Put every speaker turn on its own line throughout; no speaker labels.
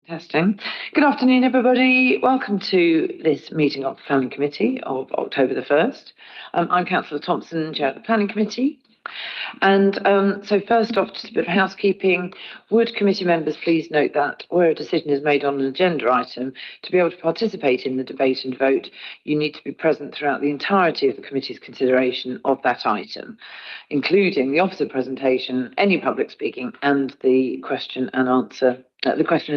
Testing. Good afternoon, everybody. Welcome to this meeting of the Planning Committee of October the 1st. I'm Councillor Thompson, Chair of the Planning Committee. And so first off, just a bit of housekeeping. Would committee members please note that where a decision is made on an agenda item, to be able to participate in the debate and vote, you need to be present throughout the entirety of the committee's consideration of that item, including the officer presentation, any public speaking, and the question and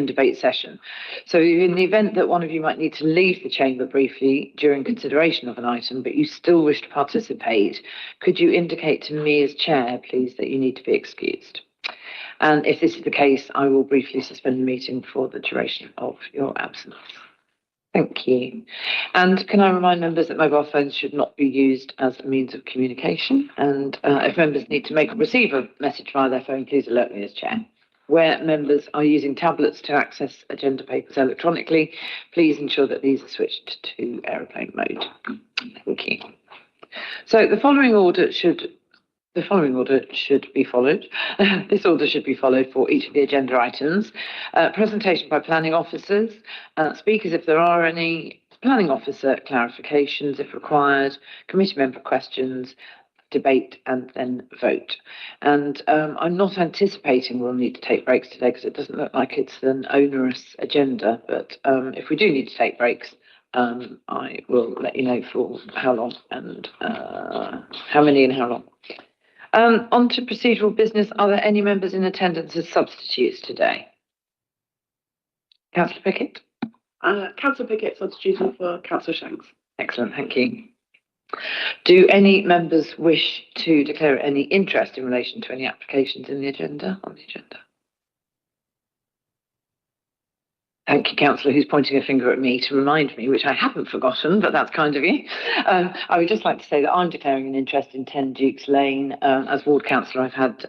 debate session. So in the event that one of you might need to leave the chamber briefly during consideration of an item, but you still wish to participate, could you indicate to me as chair, please, that you need to be excused? And if this is the case, I will briefly suspend the meeting for the duration of your absence. Thank you. And can I remind members that mobile phones should not be used as a means of communication? And if members need to receive a message via their phone, please alert me as chair. Where members are using tablets to access agenda papers electronically, please ensure that these are switched to aeroplane mode. Thank you. So the following order should be followed. This order should be followed for each of the agenda items. Presentation by planning officers, speakers if there are any, planning officer clarifications if required, committee member questions, debate and then vote. And I'm not anticipating we'll need to take breaks today because it doesn't look like it's an onerous agenda, but if we do need to take breaks, I will let you know for how long and how many and how long. On to procedural business. Are there any members in attendance as substitutes today? Councillor Pickett?
Councillor Pickett substituting for Councillor Shanks.
Excellent, thank you. Do any members wish to declare any interest in relation to any applications on the agenda? Thank you, Councillor, who's pointing a finger at me to remind me, which I haven't forgotten, but that's kind of you. I would just like to say that I'm declaring an interest in 10 Dukes Lane. As ward councillor, I've had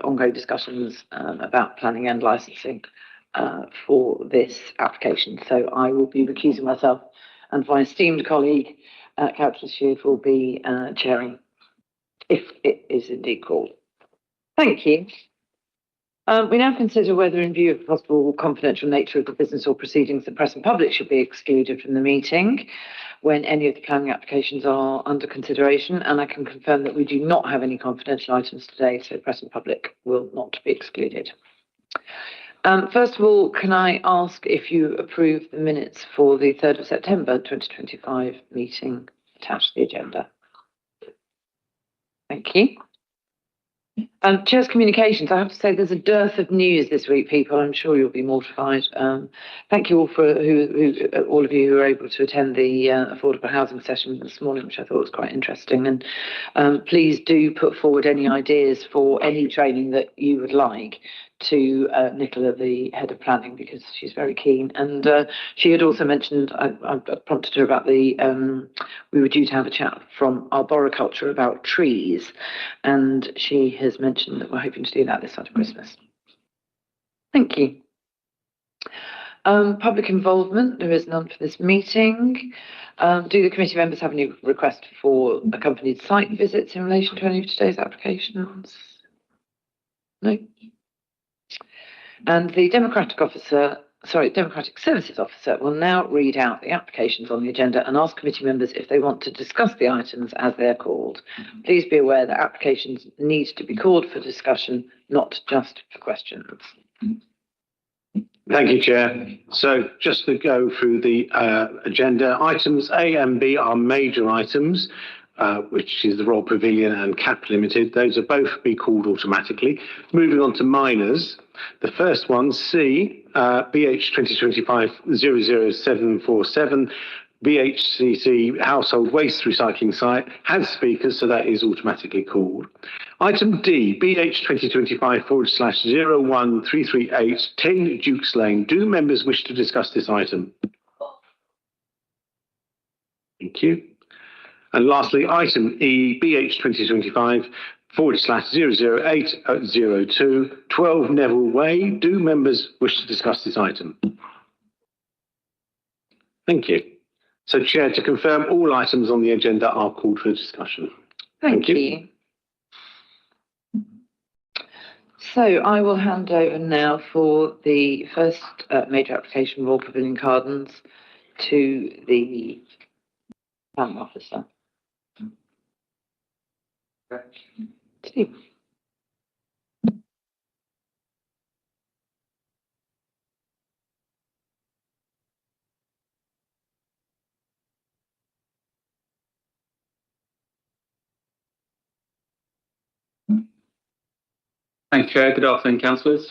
ongoing discussions about planning and licensing for this application. So I will be recusing myself, and my esteemed colleague, Councillor Sheard, will be chairing if it is indeed called. Thank you. We now consider whether, in view of the possible confidential nature of the business or proceedings, the press and public should be excluded from the meeting when any of the planning applications are under consideration. And I can confirm that we do not have any confidential items today, so press and public will not be excluded. First of all, can I ask if you approve the minutes for the 3rd of September 2025 meeting attached to the agenda? Thank you. Chair's communications. I have to say there's a dearth of news this week, people. I'm sure you'll be mortified. Thank you all for all of you who were able to attend the affordable housing session this morning, which I thought was quite interesting. And please do put forward any ideas for any training that you would like to Nicola, the head of planning, because she's very keen. And she had also mentioned, I prompted her about we were due to have a chat from arboriculture about trees, and she has mentioned that we're hoping to do that this side of Christmas. Thank you. Public involvement, there is none for this meeting. Do the committee members have any request for accompanied site visits in relation to any of today's applications? No. And the Democratic Services Officer will now read out the applications on the agenda and ask committee members if they want to discuss the items as they're called. Please be aware that applications need to be called for discussion, not just for questions.
Thank you, Chair. So just to go through the agenda, items A and B are major items, which is the Royal Pavilion and Cap Limited. Those are both be called automatically. Moving on to minors. The first one, C, BH 2025-00747, BHCC Household Waste Recycling Site, has speakers, so that is automatically called. Item D, BH 2025/01338, 10 Dukes Lane. Do members wish to discuss this item? Thank you. And lastly, item E, BH 2025/00802, 12 Neville Way. Do members wish to discuss this item? Thank you. So, Chair, to confirm, all items on the agenda are called for discussion.
Thank you. So I will hand over now for the first major application, Royal Pavilion Gardens, to the planning officer. Steve.
Thank you, Chair. Good afternoon, councillors.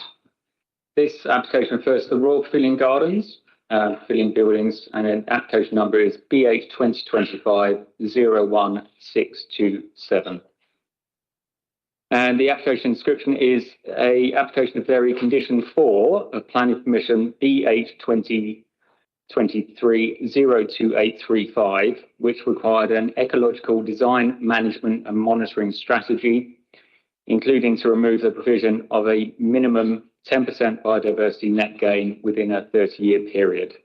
This application refers to the Royal Pavilion Gardens, Pavilion Buildings, and an application number is BH 2025-01627. And the application description is a application of vary condition 4 of planning permission BH 2023-02835, which required an ecological design, management and monitoring strategy, including to remove the provision of a minimum 10% biodiversity net gain within a 30-year period.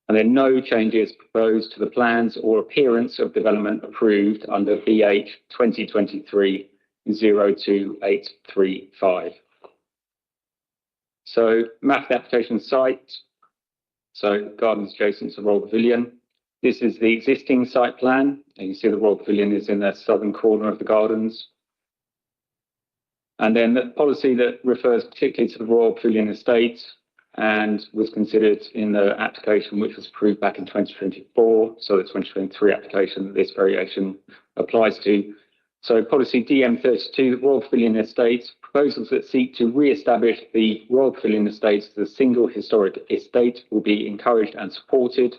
And then no changes proposed to the plans or appearance of development approved under BH 2023-02835. So map application site. So gardens adjacent to Royal Pavilion. This is the existing site plan. And you see the Royal Pavilion is in the southern corner of the gardens. And then the policy that refers particularly to the Royal Pavilion estate and was considered in the application which was approved back in 2024. So the 2023 application this variation applies to. So policy DM32, the Royal Pavilion estate, proposals that seek to re-establish the Royal Pavilion estate as a single historic estate will be encouraged and supported.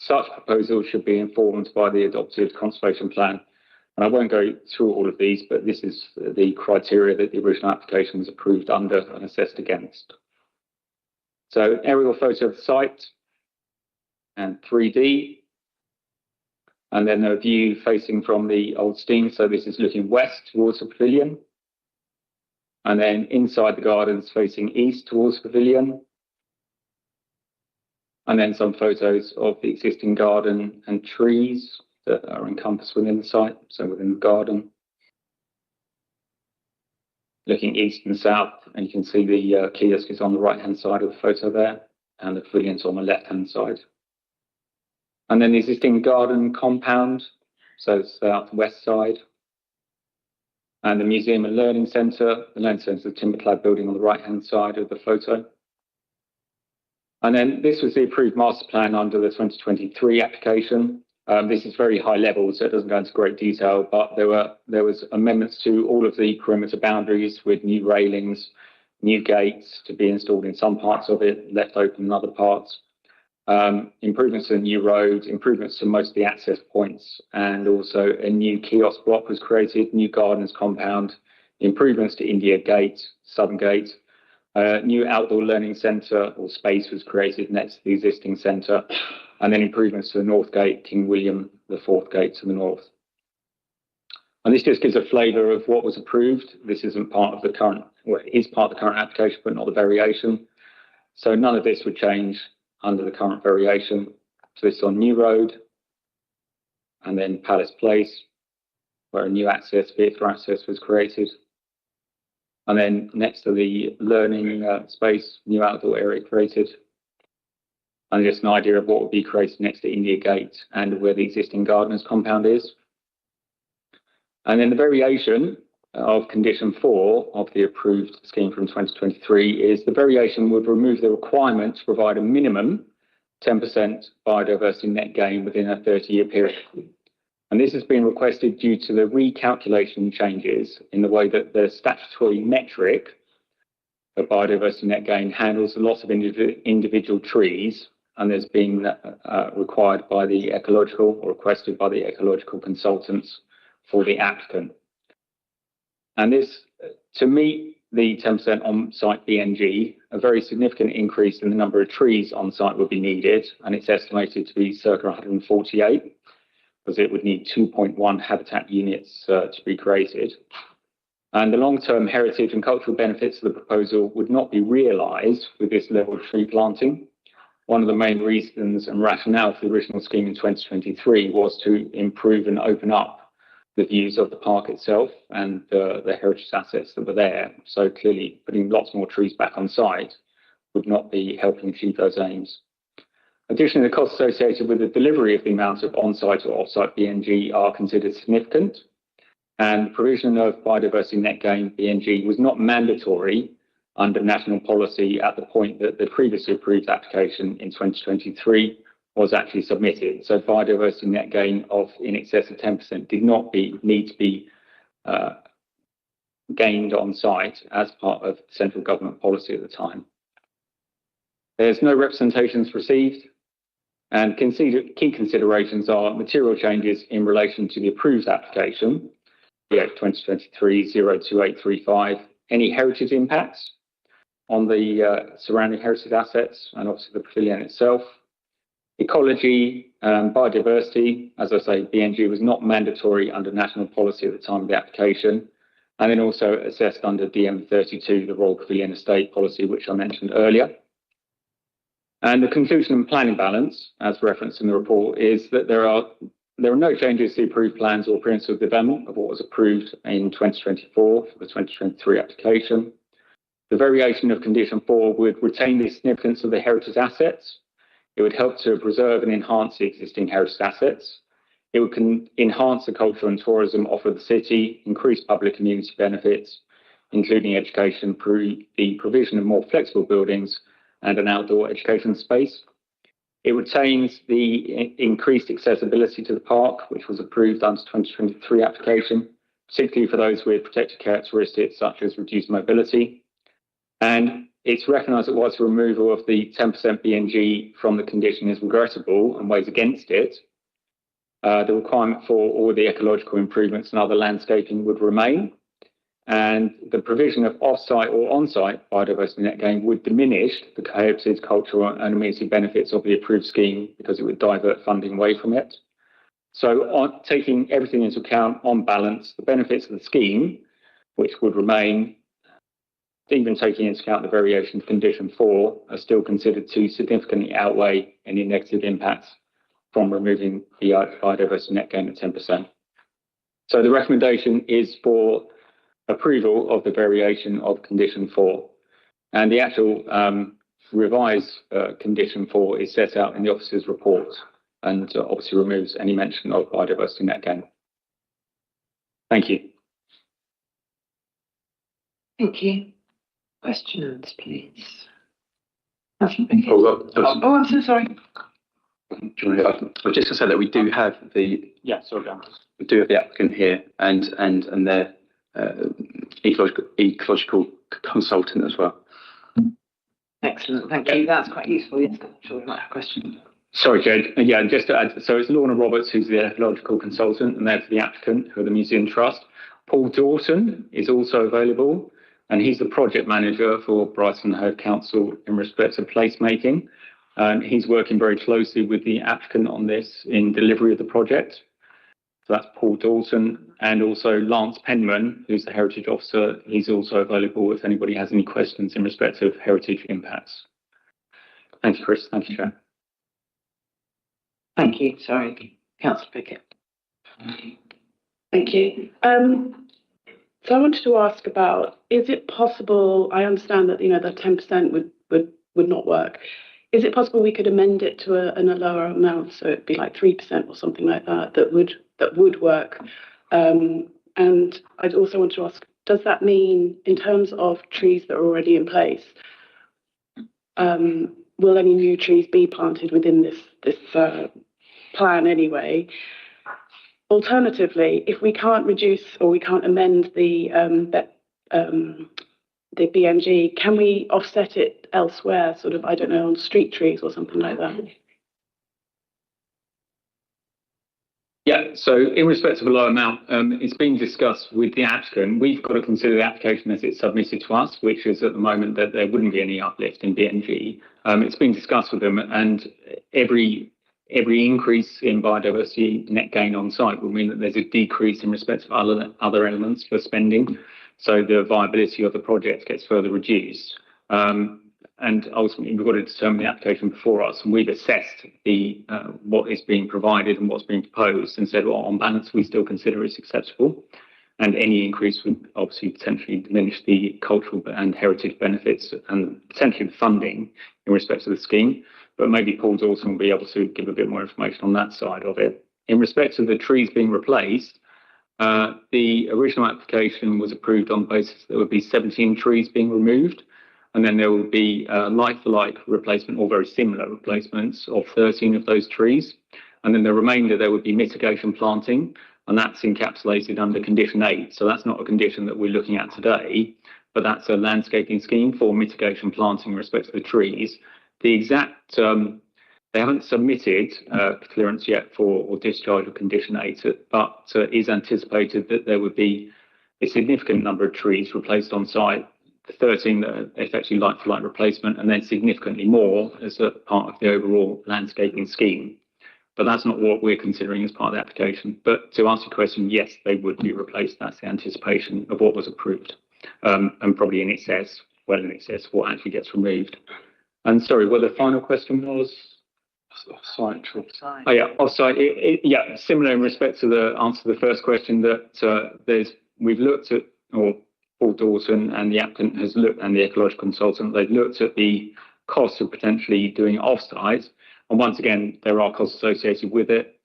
Such proposals should be informed by the adopted conservation plan. And I won't go through all of these, but this is the criteria that the original application was approved under and assessed against. So aerial photo of the site and 3D. And then a view facing from the Old Steam. So this is looking west towards the pavilion. And then inside the gardens facing east towards the pavilion. And then some photos of the existing garden and trees that are encompassed within the site, so within the garden. Looking east and south, and you can see the kiosk is on the right-hand side of the photo there, and the pavilion's on the left-hand side. And then the existing garden compound, so south-west side. And the Museum and Learning Centre. The Learning Centre is a timber-clad building on the right-hand side of the photo. And then this was the approved master plan under the 2023 application. This is very high level, so it doesn't go into great detail, but there was amendments to all of the perimeter boundaries with new railings, new gates to be installed in some parts of it, left open in other parts. Improvements to the new road, improvements to most of the access points, and also a new kiosk block was created, new gardens compound, improvements to India Gate, Southern Gate, new outdoor learning centre or space was created next to the existing centre. And then improvements to the North Gate, King William, the fourth gate to the north. And this just gives a flavour of what was approved. This isn't part of the current, well, it is part of the current application, but not the variation. So none of this would change under the current variation. So this is on New Road, and then Palace Place, where a new access, vehicle access was created. And then next to the learning space, new outdoor area created. And just an idea of what would be created next to India Gate and where the existing gardeners compound is. And then the variation of condition 4 of the approved scheme from 2023 is the variation would remove the requirement to provide a minimum 10% biodiversity net gain within a 30-year period. And this has been requested due to the recalculation changes in the way that the statutory metric of biodiversity net gain handles the loss of individual trees. And there's been required by the ecological or requested by the ecological consultants for the applicant. And this, to meet the 10% on-site BNG, a very significant increase in the number of trees on site would be needed, and it's estimated to be circa 148, because it would need 2.1 habitat units to be created. And the long-term heritage and cultural benefits of the proposal would not be realised with this level of tree planting. One of the main reasons and rationale for the original scheme in 2023 was to improve and open up the views of the park itself and the heritage assets that were there. So clearly putting lots more trees back on site would not be helping achieve those aims. Additionally, the costs associated with the delivery of the amounts of on-site or off-site BNG are considered significant, and the provision of biodiversity net gain BNG was not mandatory under national policy at the point that the previously approved application in 2023 was actually submitted. So biodiversity net gain of in excess of 10% did not need to be gained on site as part of central government policy at the time. There's no representations received, and key considerations are material changes in relation to the approved application, the 2023-02835, any heritage impacts on the surrounding heritage assets and obviously the pavilion itself, ecology, biodiversity. As I say, BNG was not mandatory under national policy at the time of the application, and then also assessed under DM32, the Royal Pavilion Estate Policy, which I mentioned earlier. And the conclusion and planning balance, as referenced in the report, is that there are no changes to the approved plans or principles of development of what was approved in 2024 for the 2023 application. The variation of condition 4 would retain the significance of the heritage assets. It would help to preserve and enhance the existing heritage assets. It would enhance the culture and tourism offer of the city, increase public community benefits, including education through the provision of more flexible buildings and an outdoor education space. It retains the increased accessibility to the park, which was approved under the 2023 application, particularly for those with protected characteristics such as reduced mobility. And it's recognised that whilst the removal of the 10% BNG from the condition is regrettable and weighs against it, the requirement for all the ecological improvements and other landscaping would remain. And the provision of off-site or on-site biodiversity net gain would diminish the heritage, cultural and amenity benefits of the approved scheme because it would divert funding away from it. So taking everything into account, on balance, the benefits of the scheme, which would remain, even taking into account the variation of condition 4, are still considered to significantly outweigh any negative impacts from removing the biodiversity net gain of 10%. So the recommendation is for approval of the variation of condition 4, and the actual revised condition 4 is set out in the officer's report and obviously removes any mention of biodiversity net gain. Thank you.
Thank you. Questions, please.
Oh,
I'm so sorry.
I was just going to say that we do have the applicant here and their ecological consultant as well.
Excellent, thank you. That's quite useful. Yes, I'm sure we might have questions.
Sorry, Jade. Yeah, just to add, so it's Lorna Roberts, who's the ecological consultant, and there's the applicant, who are the Museum Trust. Paul Dawson is also available, and he's the project manager for Brighton and Hove Council in respect of placemaking. He's working very closely with the applicant on this in delivery of the project. So that's Paul Dawson, and also Lance Penman, who's the Heritage Officer. He's also available if anybody has any questions in respect of heritage impacts. Thank you, Chris. Thank you, Chair.
Thank you. Sorry, Councillor Pickett.
Thank you. So I wanted to ask about, is it possible, I understand that, the 10% would not work. Is it possible we could amend it to a lower amount, so it'd be like 3% or something like that, that would work? And I'd also want to ask, does that mean, in terms of trees that are already in place, will any new trees be planted within this plan anyway? Alternatively, if we can't reduce or we can't amend the BNG, can we offset it elsewhere, sort of, I don't know, on street trees or something like that?
Yeah, so in respect of a low amount, it's been discussed with the applicant. We've got to consider the application as it's submitted to us, which is at the moment that there wouldn't be any uplift in BNG. It's been discussed with them, and every increase in biodiversity net gain on site will mean that there's a decrease in respect of other elements for spending. So the viability of the project gets further reduced. and ultimately we've got to determine the application before us, and we've assessed the what is being provided and what's being proposed, and said, well, on balance, we still consider it's acceptable, and any increase would obviously potentially diminish the cultural and heritage benefits and potentially the funding in respect to the scheme. But maybe Paul Dawson will be able to give a bit more information on that side of it. In respect of the trees being replaced, the original application was approved on the basis there would be 17 trees being removed, and then there would be like-for-like replacement or very similar replacements of 13 of those trees. And then the remainder, there would be mitigation planting, and that's encapsulated under condition 8. So that's not a condition that we're looking at today, but that's a landscaping scheme for mitigation planting in respect to the trees. The exact, they haven't submitted clearance yet for discharge of condition 8, but is anticipated that there would be a significant number of trees replaced on site, the 13 that are effectively like-for-like replacement, and then significantly more as a part of the overall landscaping scheme. But that's not what we're considering as part of the application. But to answer your question, yes, they would be replaced. That's the anticipation of what was approved, and probably in excess, well in excess of what actually gets removed. And sorry, well, the final question was? Off-site. Oh yeah, off-site. Yeah, similar in respect to the answer to the first question, that we've looked at, or Paul Dawson and the applicant has looked, and the ecological consultant, they've looked at the cost of potentially doing it off-site. And once again, there are costs associated with it.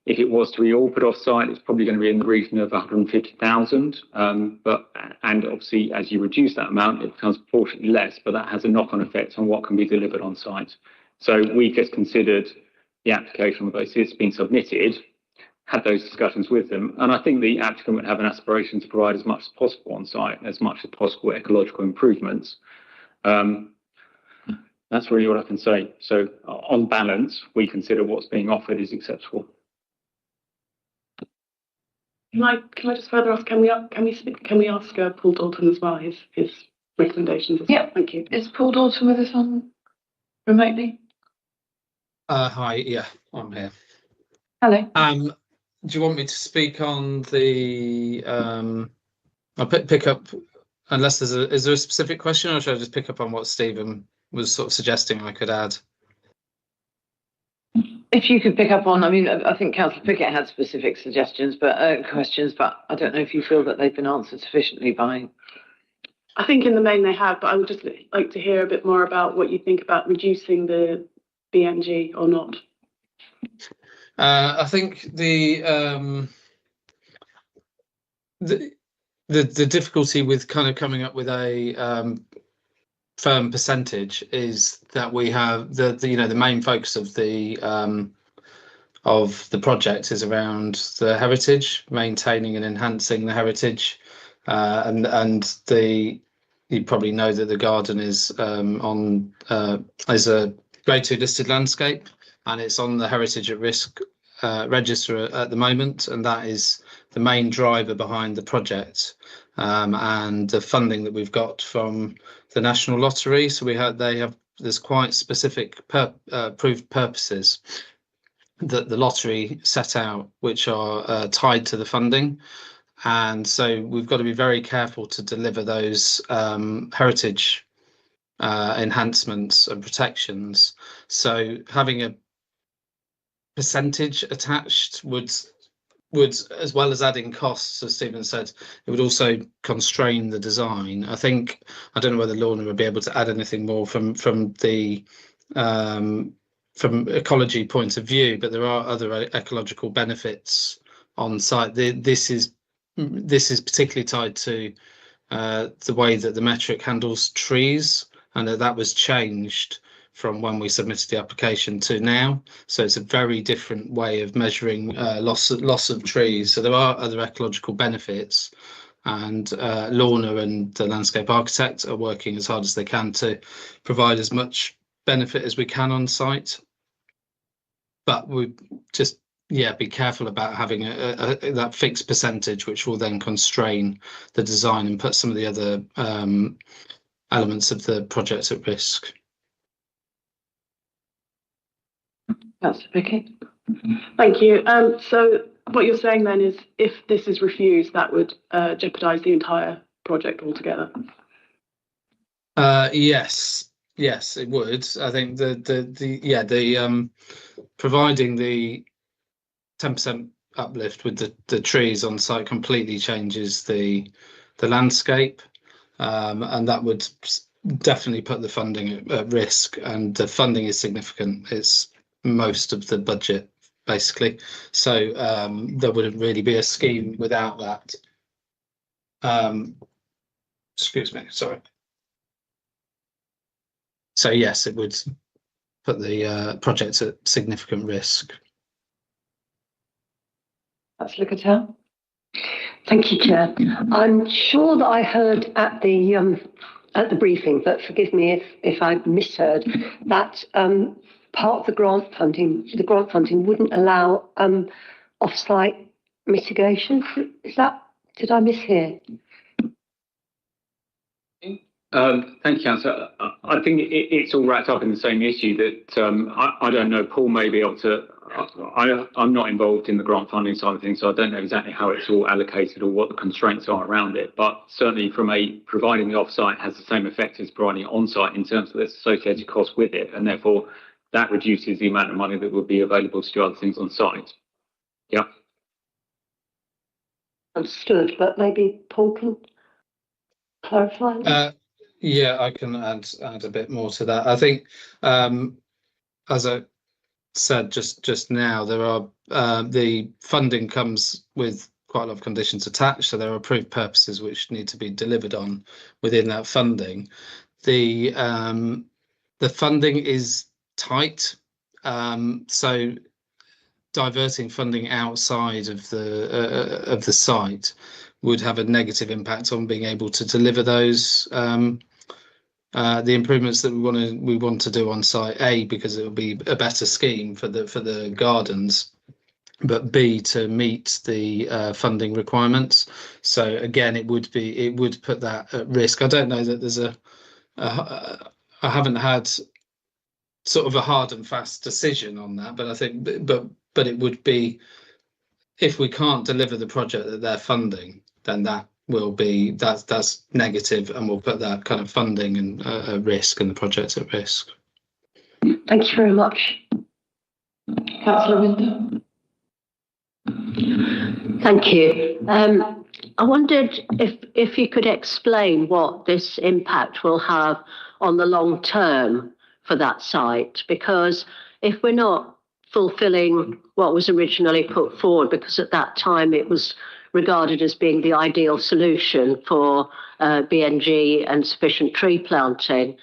If it was to be all put off-site, it's probably going to be in the region of 150,000. And obviously, as you reduce that amount, it becomes proportionately less, but that has a knock-on effect on what can be delivered on-site. So we just considered the application on the basis it's been submitted, had those discussions with them, and I think the applicant would have an aspiration to provide as much as possible on-site, as much as possible ecological improvements. That's really what I can say. So on balance, we consider what's being offered is acceptable.
Can I just further ask? Can we ask Paul Dalton as well his recommendations? As well? Thank you.
Is Paul Dalton with us on remotely?
Hi. Yeah, I'm here.
Hello.
Do you want me to speak on the? I'll pick up. Unless is there a specific question, or should I just pick up on what Stephen was sort of suggesting I could add?
If you could pick up on, I mean, I think Councillor Pickett had specific suggestions, but questions, but I don't know if you feel that they've been answered sufficiently by.
I think in the main they have, but I would just like to hear a bit more about what you think about reducing the BNG or not.
I think the difficulty with kind of coming up with a firm percentage is that we have the main focus of the project is around the heritage, maintaining and enhancing the heritage, and you probably know that the garden is is a Grade 2 listed landscape, and it's on the Heritage at Risk register at the moment, and that is the main driver behind the project, and the funding that we've got from the National Lottery. So there's quite specific approved purposes that the lottery set out, which are tied to the funding, and so we've got to be very careful to deliver those heritage enhancements and protections. So having a percentage attached would, as well as adding costs, as Stephen said, it would also constrain the design. I don't know whether Lorna would be able to add anything more from the from ecology point of view, but there are other ecological benefits on site. This is particularly tied to the way that the metric handles trees, and that was changed from when we submitted the application to now. So it's a very different way of measuring loss of trees. So there are other ecological benefits, and Lorna and the landscape architect are working as hard as they can to provide as much benefit as we can on site. But we just be careful about having that fixed percentage, which will then constrain the design and put some of the other elements of the project at risk.
That's Vicky.
Thank you. So what you're saying then is, if this is refused, that would jeopardise the entire project altogether.
Yes, it would. I think the providing the 10% uplift with the trees on site completely changes the landscape, and that would definitely put the funding at risk. And the funding is significant. It's most of the budget basically. So there wouldn't really be a scheme without that. Excuse me, sorry. So yes, it would put the project at significant risk.
Councillor Cattell.
Thank you, Chair. I'm sure that I heard at the briefing, but forgive me if I misheard, that part of the grant funding wouldn't allow off-site mitigation. Did I mishear?
Thank you, Councillor. I think it's all wrapped up in the same issue that I don't know, Paul may be able to, I'm not involved in the grant funding side of things, so I don't know exactly how it's all allocated or what the constraints are around it, but certainly providing the off-site has the same effect as providing on-site in terms of the associated costs with it, and therefore that reduces the amount of money that would be available to do other things on site. Yeah.
Understood, but maybe Paul can clarify.
Yeah, I can add a bit more to that. I think, as I said just now, there are the funding comes with quite a lot of conditions attached. So there are approved purposes which need to be delivered on within that funding. The funding is tight, so diverting funding outside of the site would have a negative impact on being able to deliver those the improvements that we want to do on site. A, because it will be a better scheme for the gardens, but B, to meet the funding requirements. So again, it would put that at risk. I don't know that there's I haven't had sort of a hard and fast decision on that, but I think but it would be, if we can't deliver the project that they're funding, then that will be that's negative, and we'll put that kind of funding and at risk and the project at risk.
Thank you very much.
Councillor Winter.
Thank you. I wondered if you could explain what this impact will have on the long term for that site, because if we're not fulfilling what was originally put forward, because at that time it was regarded as being the ideal solution for BNG and sufficient tree planting,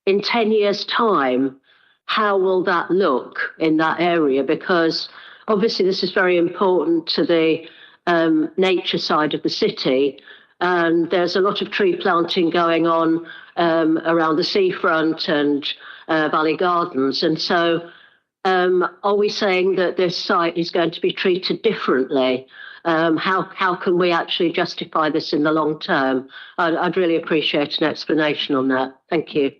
in 10 years' time, how will that look in that area? Because obviously this is very important to the nature side of the city, and there's a lot of tree planting going on around the seafront and Valley Gardens. And so are we saying that this site is going to be treated differently? How can we actually justify this in the long term? I'd really appreciate an explanation on that. Thank you.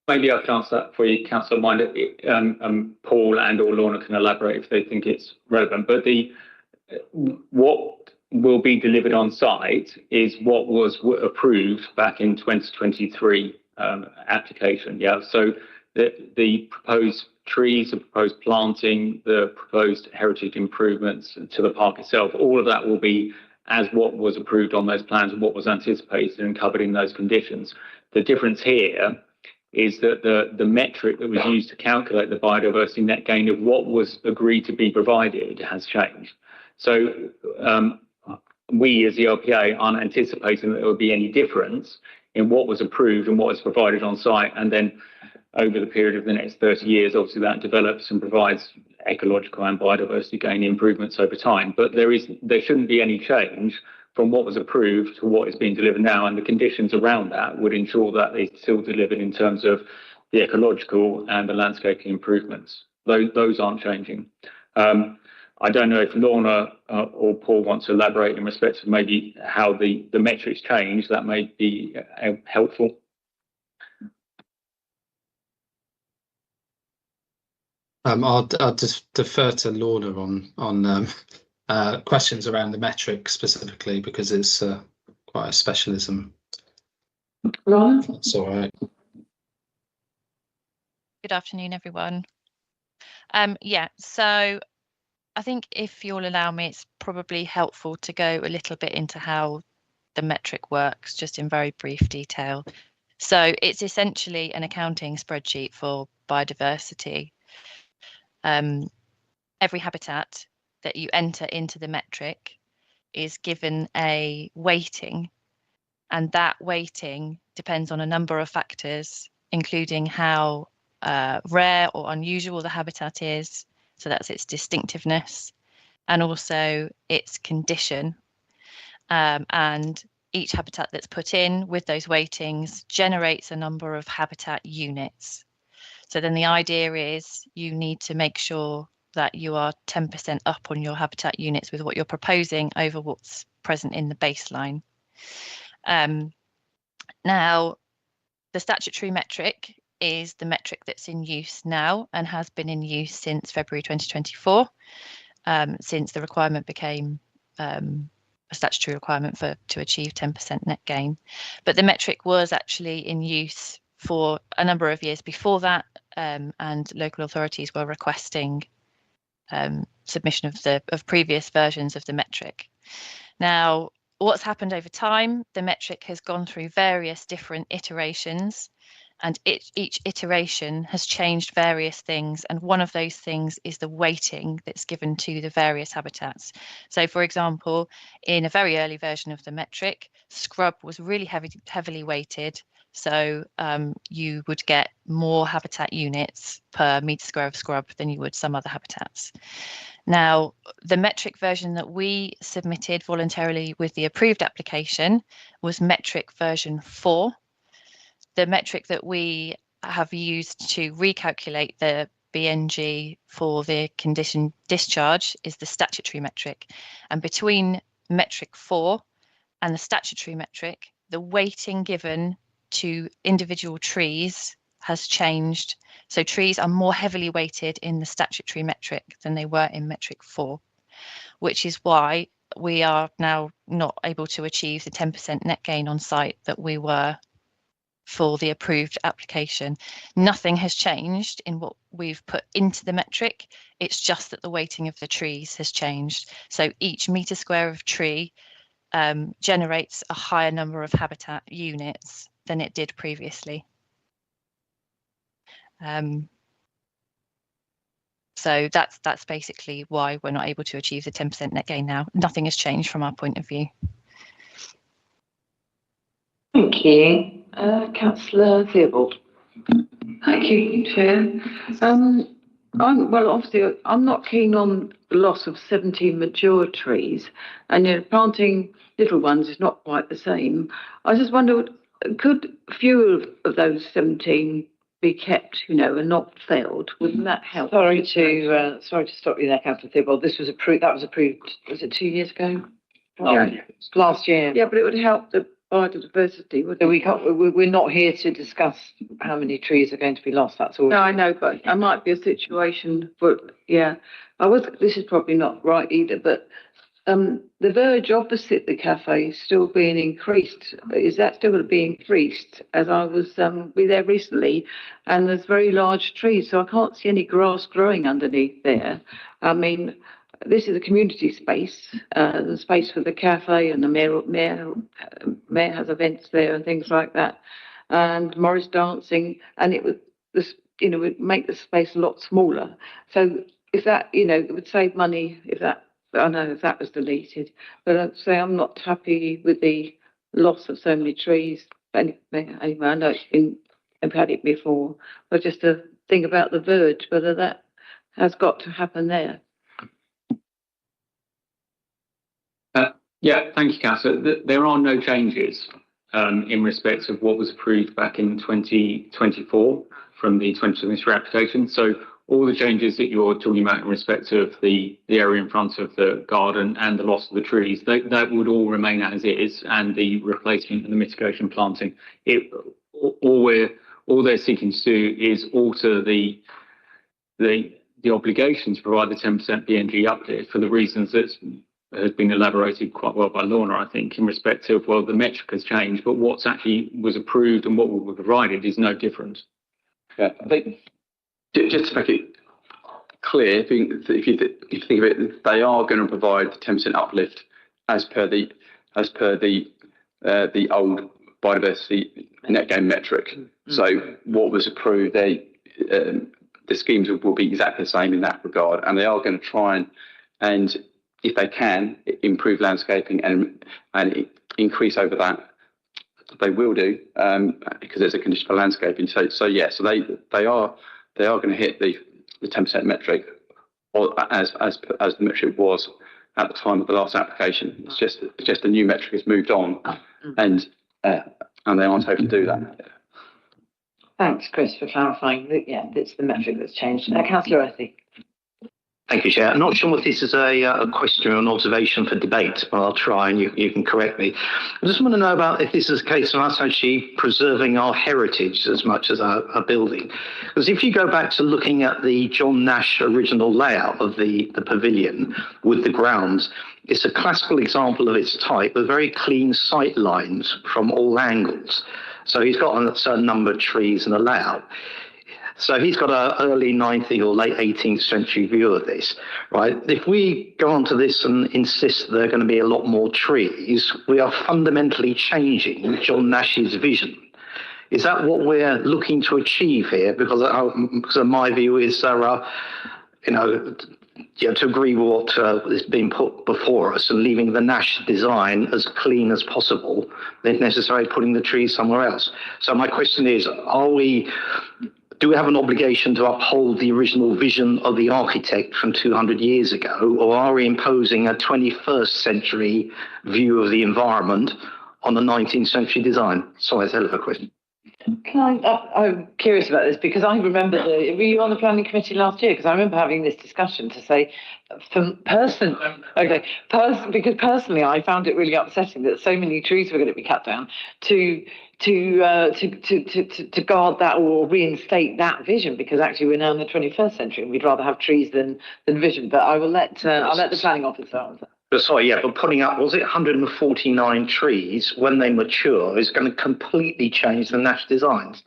Maybe I'll answer that for you, Councillor Minder. Paul and or Lorna can elaborate if they think it's relevant. But what will be delivered on site is what was approved back in 2023 application. Yeah, so the proposed trees, the proposed planting, the proposed heritage improvements to the park itself, all of that will be as what was approved on those plans and what was anticipated and covered in those conditions. The difference here is that the metric that was used to calculate the biodiversity net gain of what was agreed to be provided has changed. So we as the LPA aren't anticipating that there would be any difference in what was approved and what was provided on site, and then over the period of the next 30 years, obviously that develops and provides ecological and biodiversity gain improvements over time. But there shouldn't be any change from what was approved to what is being delivered now, and the conditions around that would ensure that it's still delivered in terms of the ecological and the landscaping improvements. Those aren't changing. I don't know if Lorna or Paul want to elaborate in respect of maybe how the metrics change. That may be helpful.
I'll just defer to Lorna on questions around the metric specifically, because it's quite a specialism
Ron?
That's all right.
Good afternoon, everyone. So I think if you'll allow me, it's probably helpful to go a little bit into how the metric works, just in very brief detail. So it's essentially an accounting spreadsheet for biodiversity. Every habitat that you enter into the metric is given a weighting, and that weighting depends on a number of factors, including how rare or unusual the habitat is, so that's its distinctiveness, and also its condition. And each habitat that's put in with those weightings generates a number of habitat units. So then the idea is you need to make sure that you are 10% up on your habitat units with what you're proposing over what's present in the baseline. Now, the statutory metric is the metric that's in use now and has been in use since February 2024, since the requirement became a statutory requirement to achieve 10% net gain. But the metric was actually in use for a number of years before that, and local authorities were requesting submission of previous versions of the metric. Now, what's happened over time, the metric has gone through various different iterations, and each iteration has changed various things, and one of those things is the weighting that's given to the various habitats. So, for example, in a very early version of the metric, scrub was really heavily weighted, so you would get more habitat units per metre square of scrub than you would some other habitats. Now, the metric version that we submitted voluntarily with the approved application was metric version 4. The metric that we have used to recalculate the BNG for the condition discharge is the statutory metric. And between metric 4 and the statutory metric, the weighting given to individual trees has changed. So trees are more heavily weighted in the statutory metric than they were in metric 4, which is why we are now not able to achieve the 10% net gain on site that we were for the approved application. Nothing has changed in what we've put into the metric. It's just that the weighting of the trees has changed. So each metre square of tree generates a higher number of habitat units than it did previously. So that's basically why we're not able to achieve the 10% net gain now. Nothing has changed from our point of view.
Thank you. Councillor Theobald. Thank you, Chair. Obviously, I'm not keen on the loss of 17 mature trees, and planting little ones is not quite the same. I just wondered, could fewer of those 17 be kept, and not felled? Wouldn't that help? Sorry to stop you there, Councillor Theobald. This was approved. That was approved. Was it 2 years ago? Last year. Yeah, but it would help the biodiversity. We're not here to discuss how many trees are going to be lost. That's all. No, I know, but there might be a situation. But yeah, This is probably not right either. But the verge opposite the cafe is still being increased. Is that still going to be increased? As I was there recently, and there's very large trees, so I can't see any grass growing underneath there. I mean, this is a community space, the space for the cafe, and the mayor has events there and things like that, and Morris dancing, and it would would make the space a lot smaller. So if that it would save money if that. I know if that was deleted, but I'd say I'm not happy with the loss of so many trees. Anyway, I know I've had it before, but just to think about the verge, whether that has got to happen there.
Yeah, thank you, Councillor. There are no changes in respect of what was approved back in 2024 from the 2023 application. So all the changes that you're talking about in respect of the area in front of the garden and the loss of the trees, that would all remain as is, and the replacement and the mitigation planting. All they're seeking to do is alter the obligation to provide the 10% BNG uplift for the reasons that has been elaborated quite well by Lorna, I think, in respect of, well, the metric has changed, but what's actually was approved and what was provided is no different.
Yeah, I think just to make it clear, if you think of it, they are going to provide the 10% uplift as per the old biodiversity net gain metric. So what was approved, the schemes will be exactly the same in that regard, and they are going to try and if they can improve landscaping and increase over that, they will do, because there's a condition for landscaping. So they are going to hit the 10% metric, or as the metric was at the time of the last application. It's just the new metric has moved on, and they aren't able to do that.
Thanks, Chris, for clarifying that. Yeah, it's the metric that's changed. Councillor Earthy.
Thank you, Chair. I'm not sure if this is a question or an observation for debate, but I'll try and you can correct me. I just want to know about if this is a case of us actually preserving our heritage as much as our building. Because if you go back to looking at the John Nash original layout of the pavilion with the grounds, it's a classical example of its type with very clean sight lines from all angles. So he's got a certain number of trees in the layout. So he's got an early 19th or late 18th century view of this, right? If we go on to this and insist that there are going to be a lot more trees, we are fundamentally changing John Nash's vision. Is that what we're looking to achieve here? Because my view is there are, to agree with what is being put before us and leaving the Nash design as clean as possible, then necessarily putting the trees somewhere else. So my question is, do we have an obligation to uphold the original vision of the architect from 200 years ago, or are we imposing a 21st century view of the environment on a 19th century design? Sorry, that's a hell of a question.
I'm curious about this because I remember were you on the planning committee last year? Because I remember having this discussion to say, because personally I found it really upsetting that so many trees were going to be cut down to guard that or reinstate that vision, because actually we're now in the 21st century and we'd rather have trees than vision. But I'll let the planning officer answer.
But putting up, was it 149 trees when they mature is going to completely change the Nash designs?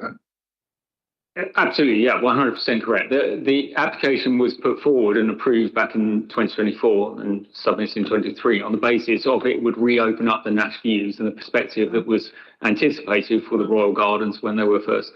Absolutely, yeah, 100% correct. The application was put forward and approved back in 2024 and submitted in 2023 on the basis of it would reopen up the Nash views and the perspective that was anticipated for the Royal Gardens when they were first.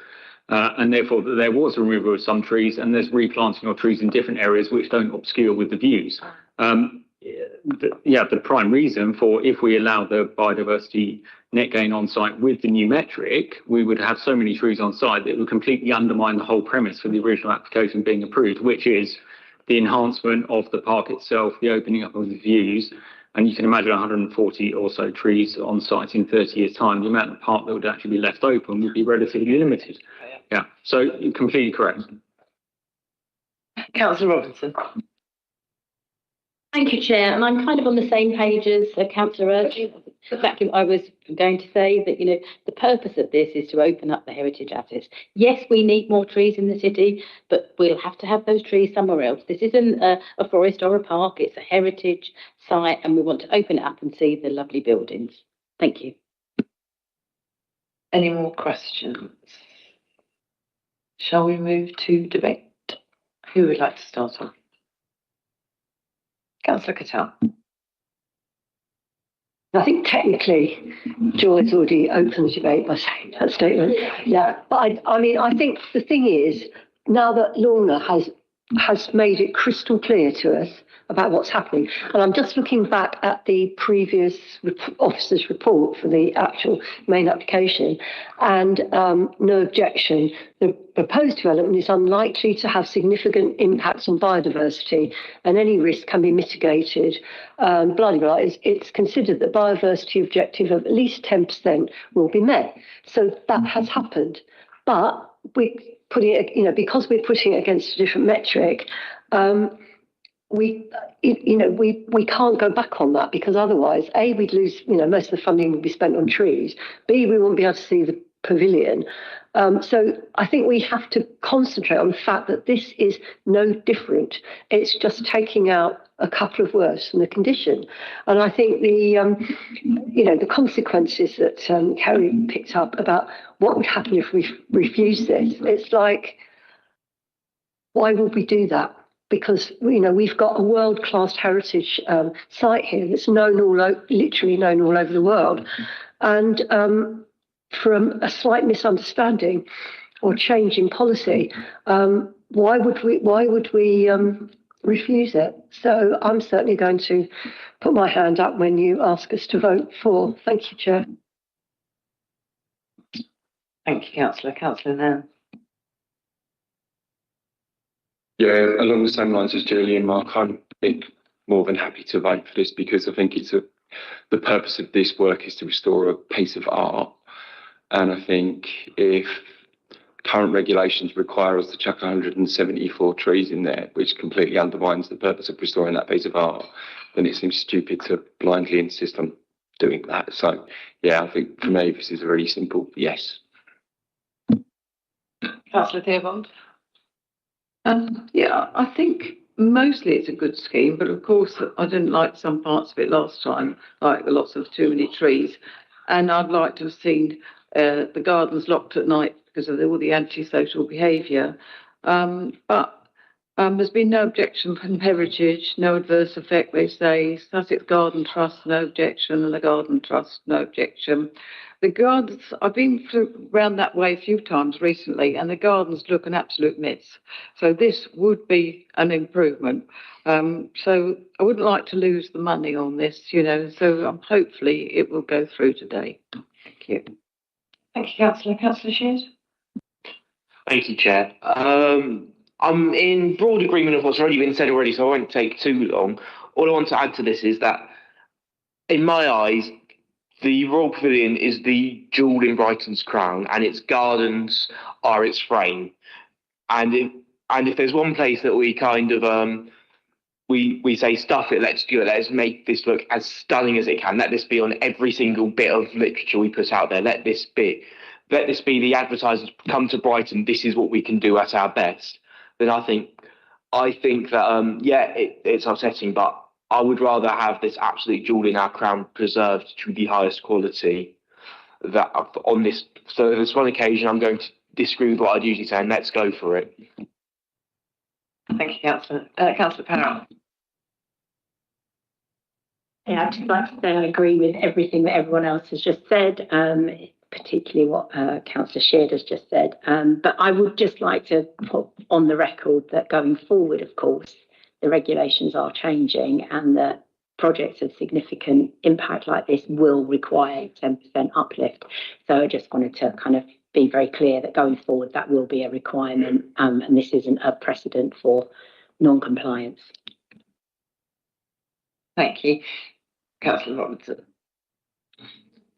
And therefore there was a removal of some trees and there's replanting of trees in different areas which don't obscure with the views. The prime reason for if we allow the biodiversity net gain on site with the new metric, we would have so many trees on site that it would completely undermine the whole premise for the original application being approved, which is the enhancement of the park itself, the opening up of the views. And you can imagine 140 or so trees on site in 30 years' time, the amount of park that would actually be left open would be relatively limited. Yeah, so you're completely correct.
Councillor Robinson.
Thank you, Chair. And I'm kind of on the same page as Councillor Earthy. Exactly what I was going to say, that, the purpose of this is to open up the heritage assets. Yes, we need more trees in the city, but we'll have to have those trees somewhere else. This isn't a forest or a park. It's a heritage site, and we want to open it up and see the lovely buildings. Thank you.
Any more questions? Shall we move to debate? Who would like to start off? Councillor Cattell.
I think technically Joy's already opened the debate by saying that statement. Yeah, but I think the thing is, now that Lorna has made it crystal clear to us about what's happening, and I'm just looking back at the previous officer's report for the actual main application, and no objection. The proposed development is unlikely to have significant impacts on biodiversity, and any risk can be mitigated. It's considered that biodiversity objective of at least 10% will be met. So that has happened, but because we're putting it against a different metric. We can't go back on that, because otherwise, A, we'd lose, most of the funding would be spent on trees. B, we wouldn't be able to see the pavilion. So I think we have to concentrate on the fact that this is no different. It's just taking out a couple of words from the condition. And I think the consequences that Kerry picked up about what would happen if we refuse this, it's like, why would we do that? Because we've got a world-class heritage site here that's literally known all over the world, and from a slight misunderstanding or change in policy, why would we refuse it? So I'm certainly going to put my hand up when you ask us to vote for. Thank you, Chair.
Thank you, Councillor. Councillor Nairn.
Yeah, along the same lines as Julie and Mark, I'm more than happy to vote for this because I think the purpose of this work is to restore a piece of art. And I think if current regulations require us to chuck 174 trees in there, which completely undermines the purpose of restoring that piece of art, then it seems stupid to blindly insist on doing that. So, yeah, I think for me, this is a really simple yes.
Councillor Theobald. Yeah, I think mostly it's a good scheme, but of course I didn't like some parts of it last time, like lots of too many trees. And I'd like to have seen the gardens locked at night because of all the antisocial behaviour. But there's been no objection from Heritage, no adverse effect, they say. Sussex Garden Trust, no objection, and the Garden Trust, no objection. The gardens, I've been around that way a few times recently, and the gardens look an absolute mess. So this would be an improvement. So I wouldn't like to lose the money on this, so hopefully it will go through today. Thank you. Thank you, Councillor. Councillor Shears.
Thank you, Chair. I'm in broad agreement of what's already been said already, so I won't take too long. All I want to add to this is that, in my eyes, the Royal Pavilion is the jewel in Brighton's crown, and its gardens are its frame. And if there's one place that we kind of we say stuff it, let's do it, let's make this look as stunning as it can. Let this be on every single bit of literature we put out there. Let this be the advertisers come to Brighton. This is what we can do at our best. Then I think that it's upsetting, but I would rather have this absolute jewel in our crown preserved to the highest quality. That on this, so this one occasion, I'm going to disagree with what I'd usually say, and let's go for it.
Thank you, Councillor. Councillor Parrott.
Yeah, I'd just like to say I agree with everything that everyone else has just said, particularly what Councillor Sheard has just said. But I would just like to put on the record that going forward, of course, the regulations are changing and that projects of significant impact like this will require 10% uplift. So I just wanted to kind of be very clear that going forward, that will be a requirement, and this isn't a precedent for non-compliance.
Thank you. Councillor Robertson.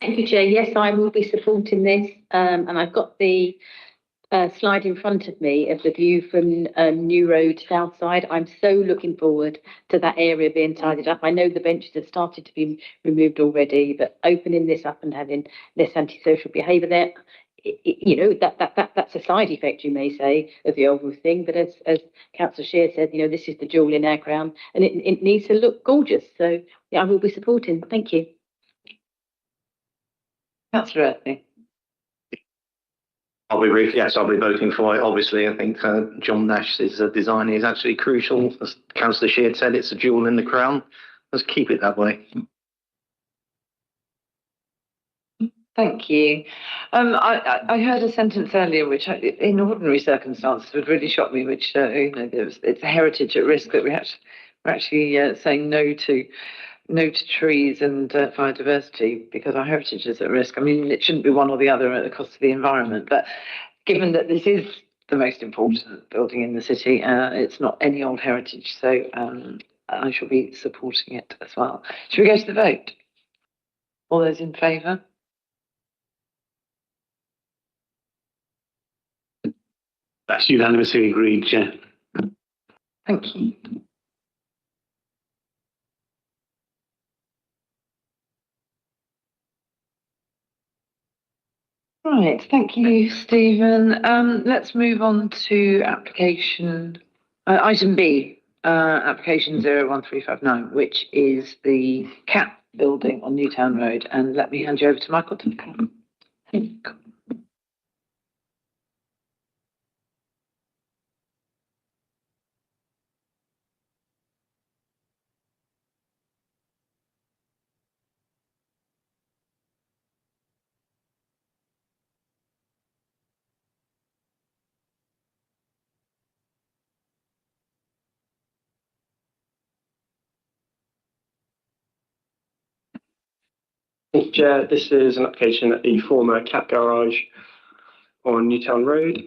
Thank you, Chair. Yes, I will be supporting this, and I've got the slide in front of me of the view from New Road Southside. I'm so looking forward to that area being tidied up. I know the benches have started to be removed already, but opening this up and having less antisocial behaviour there, that's a side effect, you may say, of the overall thing. But as Councillor Sheard said, this is the jewel in our crown, and it needs to look gorgeous. So yeah, I will be supporting. Thank you.
Councillor Earthy.
I'll be brief. Yes, I'll be voting for it. Obviously, I think John Nash's design is actually crucial. As Councillor Sheard said, it's a jewel in the crown. Let's keep it that way.
Thank you. I heard a sentence earlier, which in ordinary circumstances would really shock me, which it's a heritage at risk, that we're actually saying no to trees and biodiversity because our heritage is at risk. I mean, it shouldn't be one or the other at the cost of the environment, but given that this is the most important building in the city, it's not any old heritage, so I shall be supporting it as well. Should we go to the vote? All those in favour?
That's unanimously agreed, Chair.
Thank you. Right. Right, thank you, Stephen. Let's move on to application, item B, application 01359, which is the CAP building on Newtown Road. And let me hand you over to Michael to come.
Thank you, Chair. This is an application at the former Cat Garage on Newtown Road,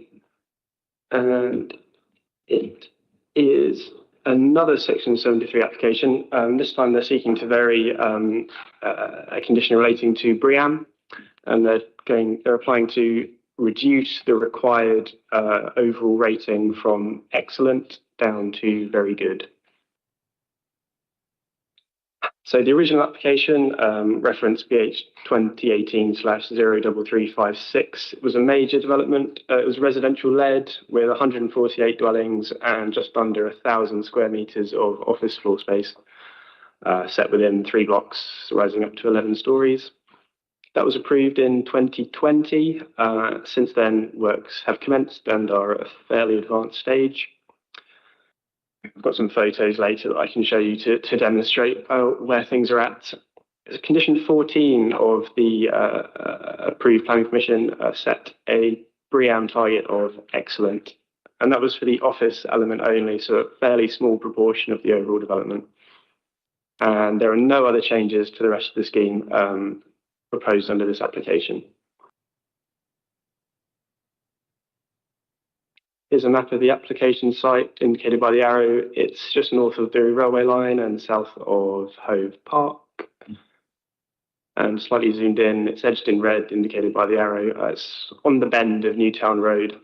and it is another Section 73 application. This time they're seeking to vary a condition relating to BREEAM, and they're applying to reduce the required overall rating from excellent down to very good. So the original application, reference BH 2018/03356, it was a major development. It was residential led with 148 dwellings and just under 1,000 square meters of office floor space, set within 3 blocks, rising up to 11 stories. That was approved in 2020. Since then, works have commenced and are at a fairly advanced stage. I've got some photos later that I can show you to demonstrate where things are at. Condition 14 of the approved planning permission set a BREEAM target of excellent, and that was for the office element only, so a fairly small proportion of the overall development. And there are no other changes to the rest of the scheme proposed under this application. Here's a map of the application site indicated by the arrow. It's just north of the railway line and south of Hove Park. And slightly zoomed in, it's edged in red, indicated by the arrow. It's on the bend of Newtown Road.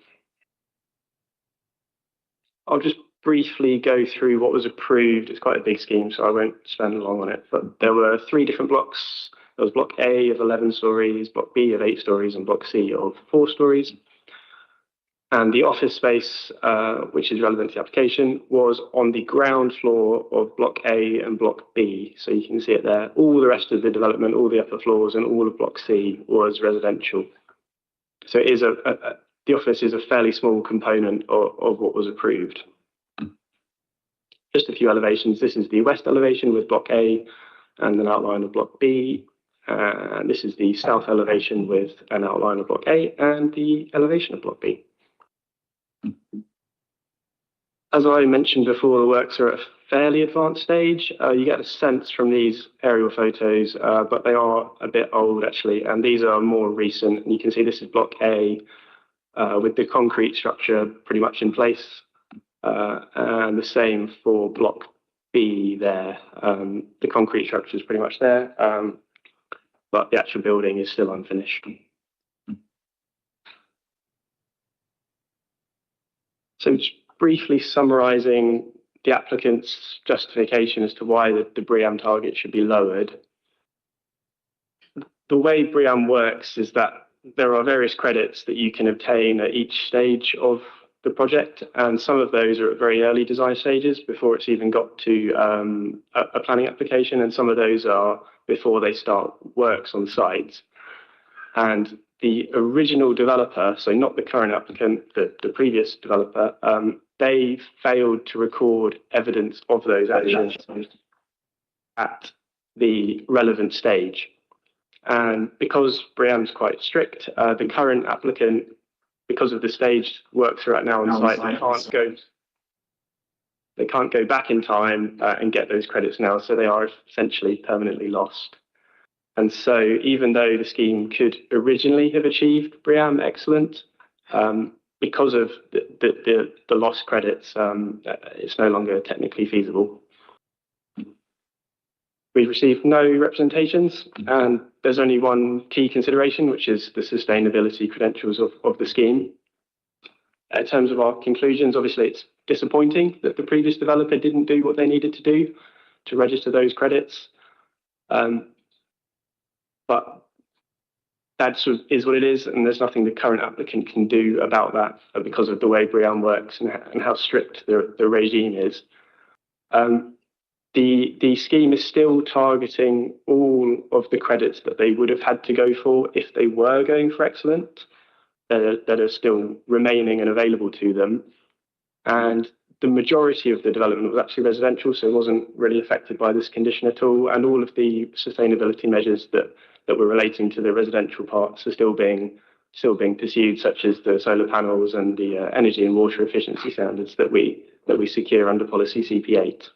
I'll just briefly go through what was approved. It's quite a big scheme, so I won't spend long on it. But there were 3 different blocks. There was Block A of 11 stories, Block B of 8 stories, and Block C of 4 stories. And the office space, which is relevant to the application, was on the ground floor of Block A and Block B. So you can see it there. All the rest of the development, all the upper floors and all of Block C was residential. So it is the office is a fairly small component of what was approved. Just a few elevations. This is the west elevation with Block A and an outline of Block B. And this is the south elevation with an outline of Block A and the elevation of Block B. As I mentioned before, the works are at a fairly advanced stage. You get a sense from these aerial photos, but they are a bit old actually, and these are more recent. And you can see this is Block A with the concrete structure pretty much in place, and the same for Block B there. The concrete structure is pretty much there, but the actual building is still unfinished. So just briefly summarising the applicant's justification as to why the BREEAM target should be lowered. The way BREEAM works is that there are various credits that you can obtain at each stage of the project, and some of those are at very early design stages before it's even got to a planning application, and some of those are before they start works on sites. And the original developer, so not the current applicant, the previous developer, they failed to record evidence of those actions at the relevant stage. And because BREEAM's quite strict, the current applicant, because of the stage works are at now on site, they can't go back in time and get those credits now, so they are essentially permanently lost. And so even though the scheme could originally have achieved BREEAM excellent, because of the lost credits, it's no longer technically feasible. We've received no representations, and there's only one key consideration, which is the sustainability credentials of the scheme. In terms of our conclusions, obviously it's disappointing that the previous developer didn't do what they needed to do to register those credits. But that sort of is what it is, and there's nothing the current applicant can do about that because of the way BREEAM works and how strict the regime is. The scheme is still targeting all of the credits that they would have had to go for if they were going for excellent, that are still remaining and available to them. And the majority of the development was actually residential, so it wasn't really affected by this condition at all. And all of the sustainability measures that were relating to the residential parts are still being pursued, such as the solar panels and the energy and water efficiency standards that we secure under policy CP8.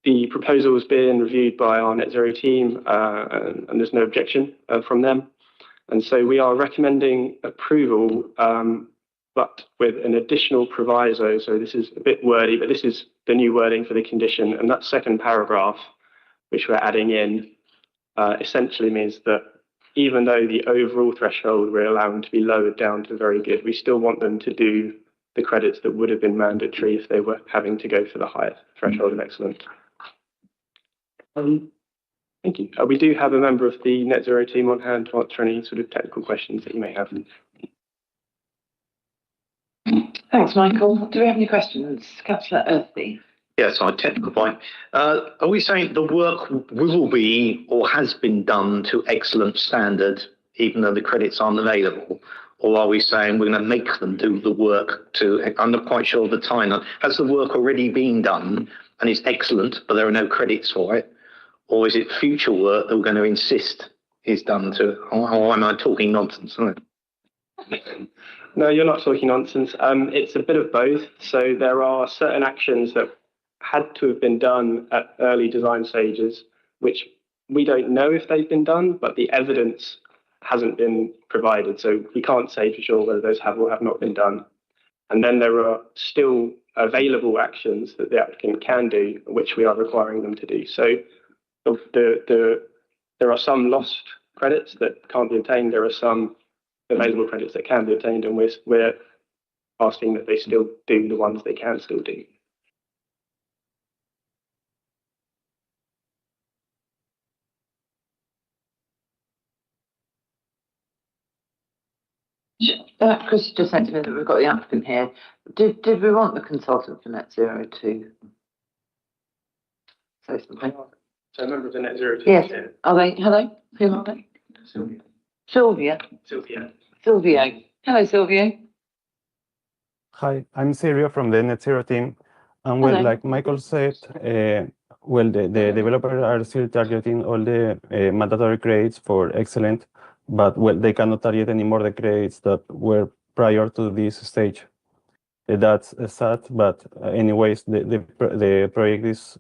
The proposal has been reviewed by our net zero team, and there's no objection from them. And so we are recommending approval, but with an additional proviso. So this is a bit wordy, but this is the new wording for the condition. And that second paragraph, which we're adding in, essentially means that even though the overall threshold we're allowing to be lowered down to very good, we still want them to do the credits that would have been mandatory if they were having to go for the higher threshold of excellent. Thank you. We do have a member of the net zero team on hand to answer any sort of technical questions that you may have.
Thanks, Michael. Do we have any questions? Councillor Earthy.
Yes, on a technical point. Are we saying the work will be or has been done to excellent standard, even though the credits aren't available? Or are we saying we're going to make them do the work to, I'm not quite sure of the time. Has the work already been done and it's excellent, but there are no credits for it? Or is it future work that we're going to insist is done to, or am I talking nonsense?
No, you're not talking nonsense. It's a bit of both. So there are certain actions that had to have been done at early design stages, which we don't know if they've been done, but the evidence hasn't been provided. So we can't say for sure whether those have or have not been done. And then there are still available actions that the applicant can do, which we are requiring them to do. So there are some lost credits that can't be obtained. There are some available credits that can be obtained, and we're asking that they still do the ones they can still do.
Chris just said to me that we've got the applicant here. Did we want the consultant for net zero to say something?
So a member of the net zero team.
Yes.
Here.
Are they? Hello? Who are they?
Sylvia.
Sylvia.
Sylvia.
Silvio. Hello, Silvio.
Hi, I'm Silvio from the Net Zero team. And well,
Hello.
like Michael said, well, the developers are still targeting all the mandatory credits for excellent, but well, they cannot target anymore the credits that were prior to this stage. That's sad, but anyways, the project is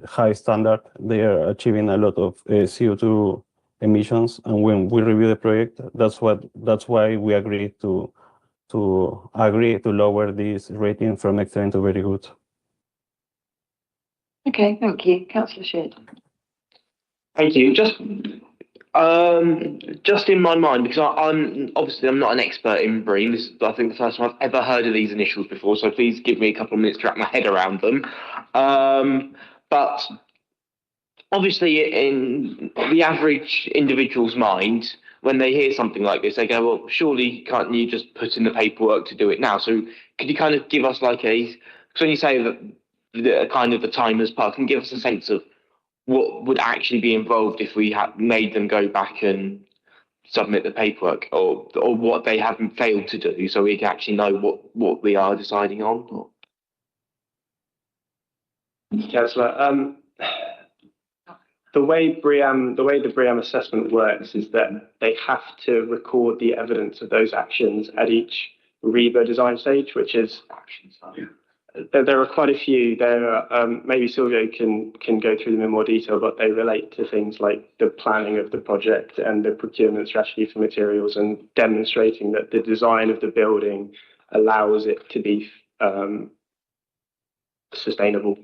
high standard. They are achieving a lot of CO2 emissions, and when we review the project, that's why we agreed to lower this rating from excellent to very good.
Okay, thank you. Councillor Sheard.
Thank you. Just in my mind, because I'm not an expert in BREEAM. This is, I think, the first time I've ever heard of these initials before. So please give me a couple of minutes to wrap my head around them. But obviously, in the average individual's mind, when they hear something like this, they go, well, surely can't you just put in the paperwork to do it now? So could you kind of give us like because when you say that the kind of the time has passed, can you give us a sense of what would actually be involved if we had made them go back and submit the paperwork, or what they haven't failed to do, so we can actually know what we are deciding on?
Councillor, the way the BREEAM assessment works is that they have to record the evidence of those actions at each REBA design stage, which is there are quite a few. There are, maybe Silvio can go through them in more detail, but they relate to things like the planning of the project and the procurement strategy for materials, and demonstrating that the design of the building allows it to be sustainable,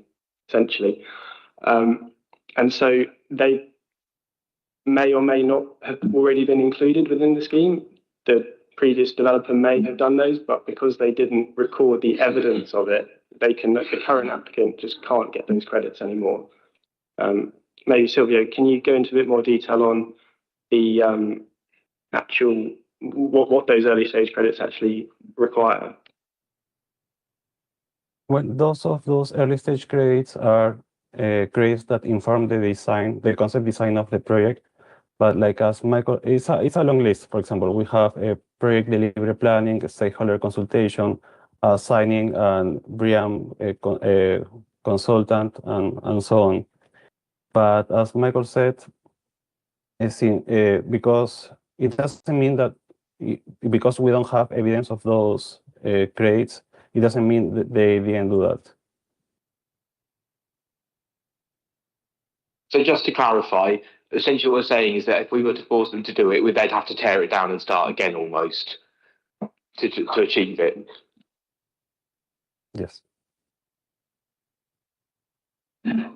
essentially. And so they may or may not have already been included within the scheme. The previous developer may have done those, but because they didn't record the evidence of it, the current applicant just can't get those credits anymore. Maybe Silvio, can you go into a bit more detail on the actual what those early stage credits actually require?
Well, those early stage credits are credits that inform the design, the concept design of the project. But like as Michael, it's a long list. For example, we have a project delivery planning, a stakeholder consultation, signing, and BRIAM consultant, and so on. But as Michael said, because it doesn't mean that because we don't have evidence of those credits, it doesn't mean that they didn't do that.
So just to clarify, essentially what we're saying is that if we were to force them to do it, they'd have to tear it down and start again almost to achieve it.
Yes.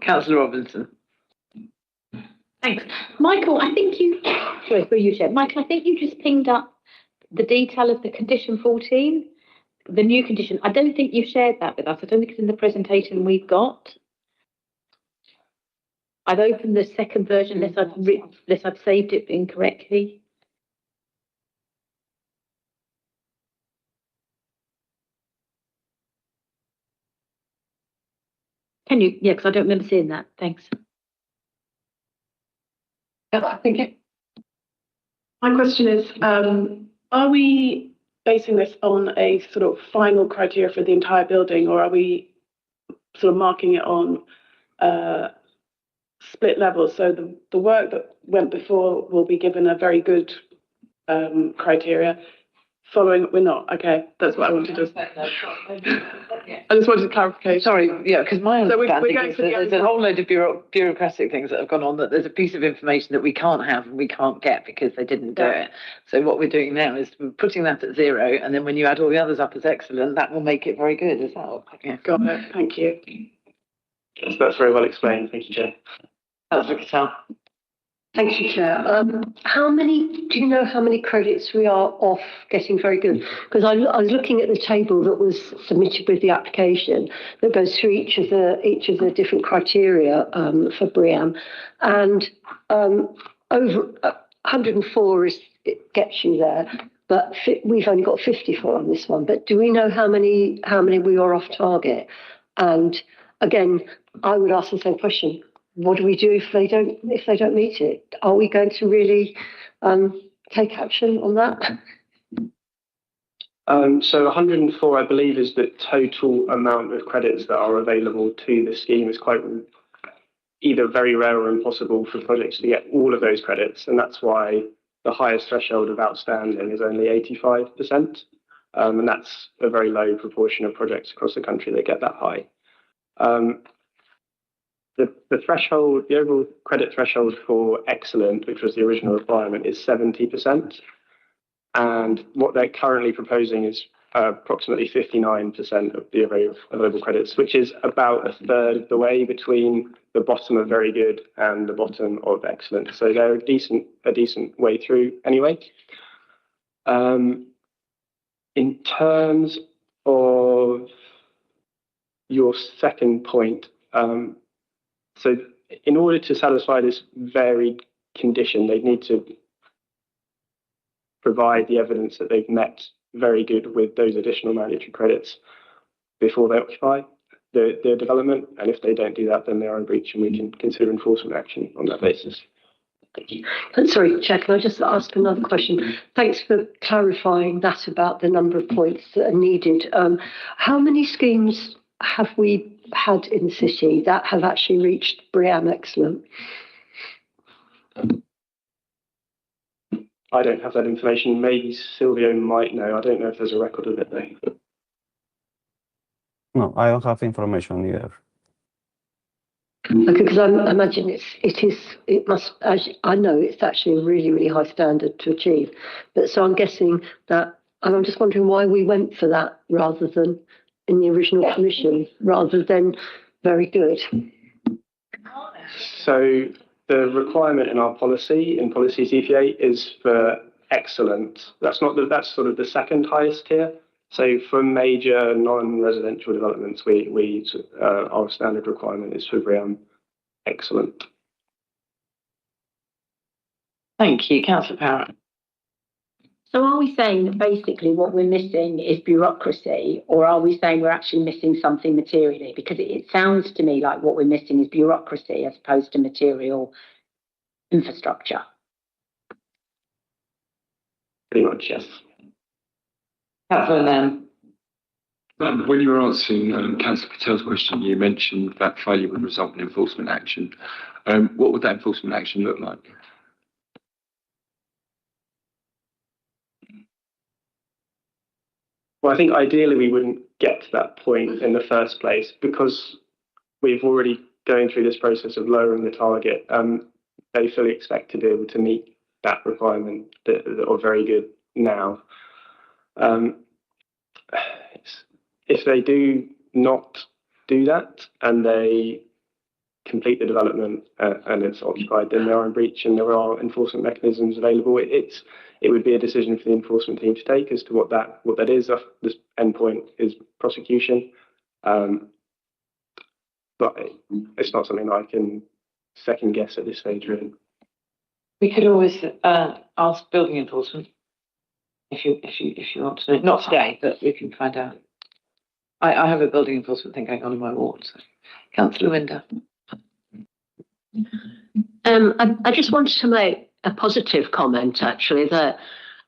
Councillor Robinson.
Thanks. Michael, I think you, sorry, for you, Chair. Michael, I think you just pinged up the detail of the condition 14, the new condition. I don't think you shared that with us. I don't think it's in the presentation we've got. I've opened the second version unless I've saved it incorrectly. Can you? Yeah, because I don't remember seeing that. Thanks.
I think it. My question is, are we basing this on a sort of final criteria for the entire building, or are we sort of marking it on split levels? So the work that went before will be given a very good criteria. Following, we're not. Okay, that's what I wanted to. I just wanted clarification.
Sorry, yeah, because my understanding
going
is
for
that
the
there's a whole load of bureaucratic things that have gone on, that there's a piece of information that we can't have and we can't get because they didn't do it. So what we're doing now is we're putting that at 0, and then when you add all the others up as excellent, that will make it very good. Is that all? Yeah.
Got it. Thank you.
Yes, that's very well explained. Thank you, Chair.
Councillor Cattell.
Thank you, Chair. Do you know how many credits we are off getting very good? Because I was looking at the table that was submitted with the application that goes through each of the different criteria for BRIAM, and over 104 it gets you there, but we've only got 54 on this one. But do we know how many we are off target? And again, I would ask the same question. What do we do if they don't meet it? Are we going to really take action on that?
So 104, I believe, is the total amount of credits that are available to the scheme. It's quite either very rare or impossible for projects to get all of those credits, and that's why the highest threshold of outstanding is only 85%, and that's a very low proportion of projects across the country that get that high. The threshold, the overall credit threshold for excellent, which was the original requirement, is 70%. And what they're currently proposing is approximately 59% of the available credits, which is about a third of the way between the bottom of very good and the bottom of excellent. So they're a decent way through anyway. In terms of your second point, so in order to satisfy this varied condition, they need to provide the evidence that they've met very good with those additional mandatory credits before they occupy the development. And if they don't do that, then they are in breach, and we can consider enforcement action on that basis.
Thank you. Sorry, Chair, can I just ask another question? Thanks for clarifying that about the number of points that are needed. How many schemes have we had in the city that have actually reached BRIAM Excellent?
I don't have that information. Maybe Silvio might know. I don't know if there's a record of it though.
No, I don't have information either.
Okay, because I imagine it must, as I know, it's actually a really, really high standard to achieve. But so I'm guessing that, and I'm just wondering why we went for that rather than in the original commission, rather than very good.
So the requirement in our policy, in policy CPA, is for excellent. That's sort of the second highest tier. So for major non-residential developments, our standard requirement is for BRIAM Excellent.
Thank you, Councillor Parrott.
So are we saying that basically what we're missing is bureaucracy, or are we saying we're actually missing something materially? Because it sounds to me like what we're missing is bureaucracy as opposed to material infrastructure.
Pretty much, yes.
Councillor Lamb.
When you were answering Councillor Patel's question, you mentioned that failure would result in enforcement action. What would that enforcement action look like?
Well, I think ideally we wouldn't get to that point in the first place because we've already going through this process of lowering the target. They fully expect to be able to meet that requirement that are very good now. If they do not do that and they complete the development and it's occupied, then they are in breach and there are enforcement mechanisms available. It would be a decision for the enforcement team to take as to what that is. The end point is prosecution, but it's not something that I can second guess at this stage, really.
We could always ask building enforcement if you want to know. Not today, but we can find out. I have a building enforcement thing going on in my ward. So. Councillor Winder.
I just wanted to make a positive comment, actually, that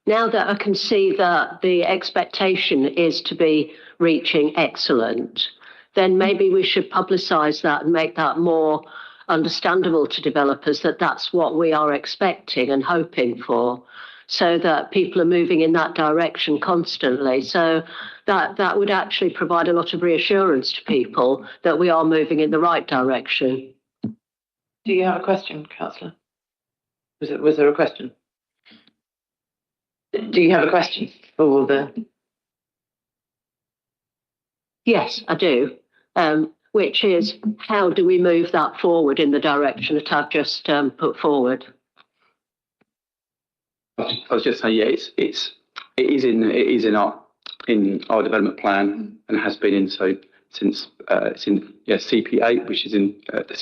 now that I can see that the expectation is to be reaching excellent, then maybe we should publicise that and make that more understandable to developers that that's what we are expecting and hoping for, so that people are moving in that direction constantly. So that would actually provide a lot of reassurance to people that we are moving in the right direction.
Do you have a question, Councillor? Was there a question? Do you have a question for the?
Yes, I do. Which is, how do we move that forward in the direction that I've just put forward?
I was just saying, yeah, it is in our development plan and has been in since it's in CP8, which is in the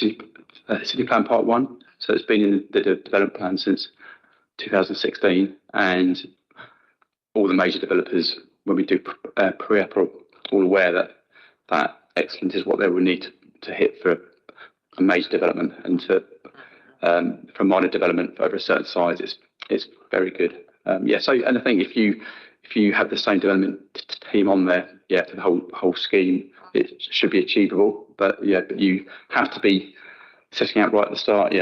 City Plan Part 1. So it's been in the development plan since 2016, and all the major developers, when we do pre-app, are all aware that excellent is what they will need to hit for a major development, and for minor development over a certain size, it's very good. So, and I think if you have the same development team on there, for the whole scheme, it should be achievable. But you have to be setting out right at the start.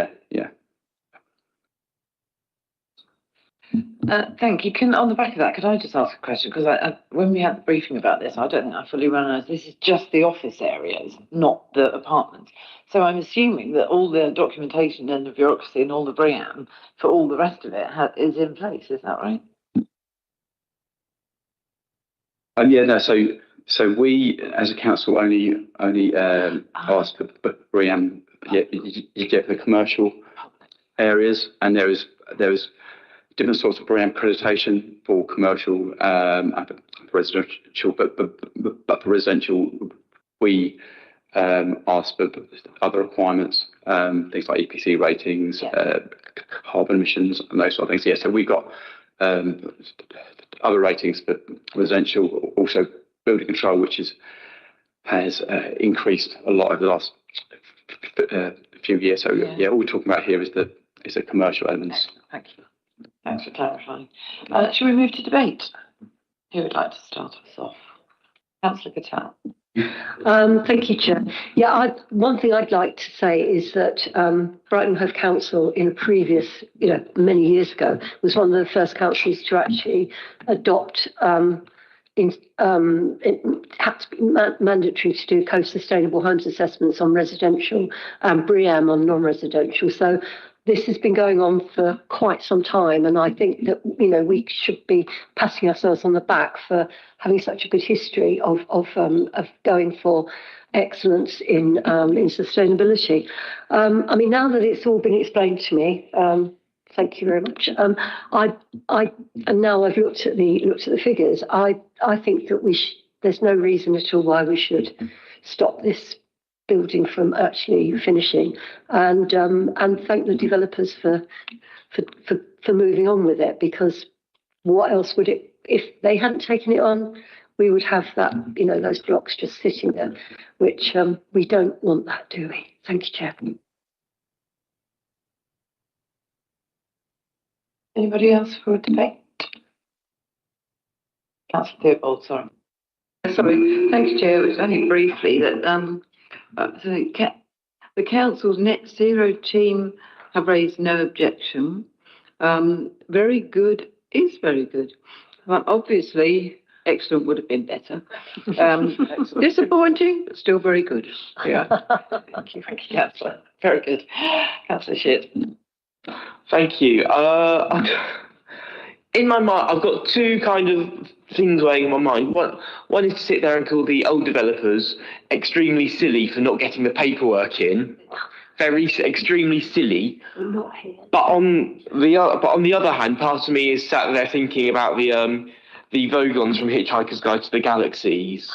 Thank you. On the back of that, could I just ask a question? Because when we had the briefing about this, I don't think I fully realised this is just the office areas, not the apartments. So I'm assuming that all the documentation and the bureaucracy and all the BREEAM for all the rest of it is in place. Is that right?
So we, as a council, only ask for BREEAM you get the commercial areas, and there is different sorts of BREEAM accreditation for commercial and for residential, but for residential we ask for other requirements, things like EPC ratings, carbon emissions, and those sort of things. So we've got other ratings for residential, also building control, which has increased a lot over the last few years. So all we're talking about here is the commercial elements.
Thank you. Thanks for clarifying. Shall we move to debate? Who would like to start us off? Councillor Patel.
Thank you, Chair. One thing I'd like to say is that Brighton Hove Council, in a previous, many years ago, was one of the first councils to actually adopt. It had to be mandatory to do co-sustainable homes assessments on residential and BREEAM on non-residential. So this has been going on for quite some time, and I think that we should be patting ourselves on the back for having such a good history of going for excellence in sustainability. Now that it's all been explained to me, thank you very much. And now I've looked at the figures. I think that there's no reason at all why we should stop this building from actually finishing, and thank the developers for for moving on with it, because what else would it, if they hadn't taken it on, we would have that, you know, those blocks just sitting there, which we don't want that, do we? Thank you, Chair.
Anybody else for a debate? Councillor Theobald, sorry. Sorry, thank you, Chair. It was only briefly that the council's net zero team have raised no objection. Very good is very good. Obviously, excellent would have been better. Disappointing, but still very good. Yeah. Thank you, Councillor. Very good. Councillor Shitt.
Thank you. In my mind, I've got two kind of things weighing in my mind. One is to sit there and call the old developers extremely silly for not getting the paperwork in. Very extremely silly. But on the other hand, part of me is sat there thinking about the Vogons from Hitchhiker's Guide to the Galaxies.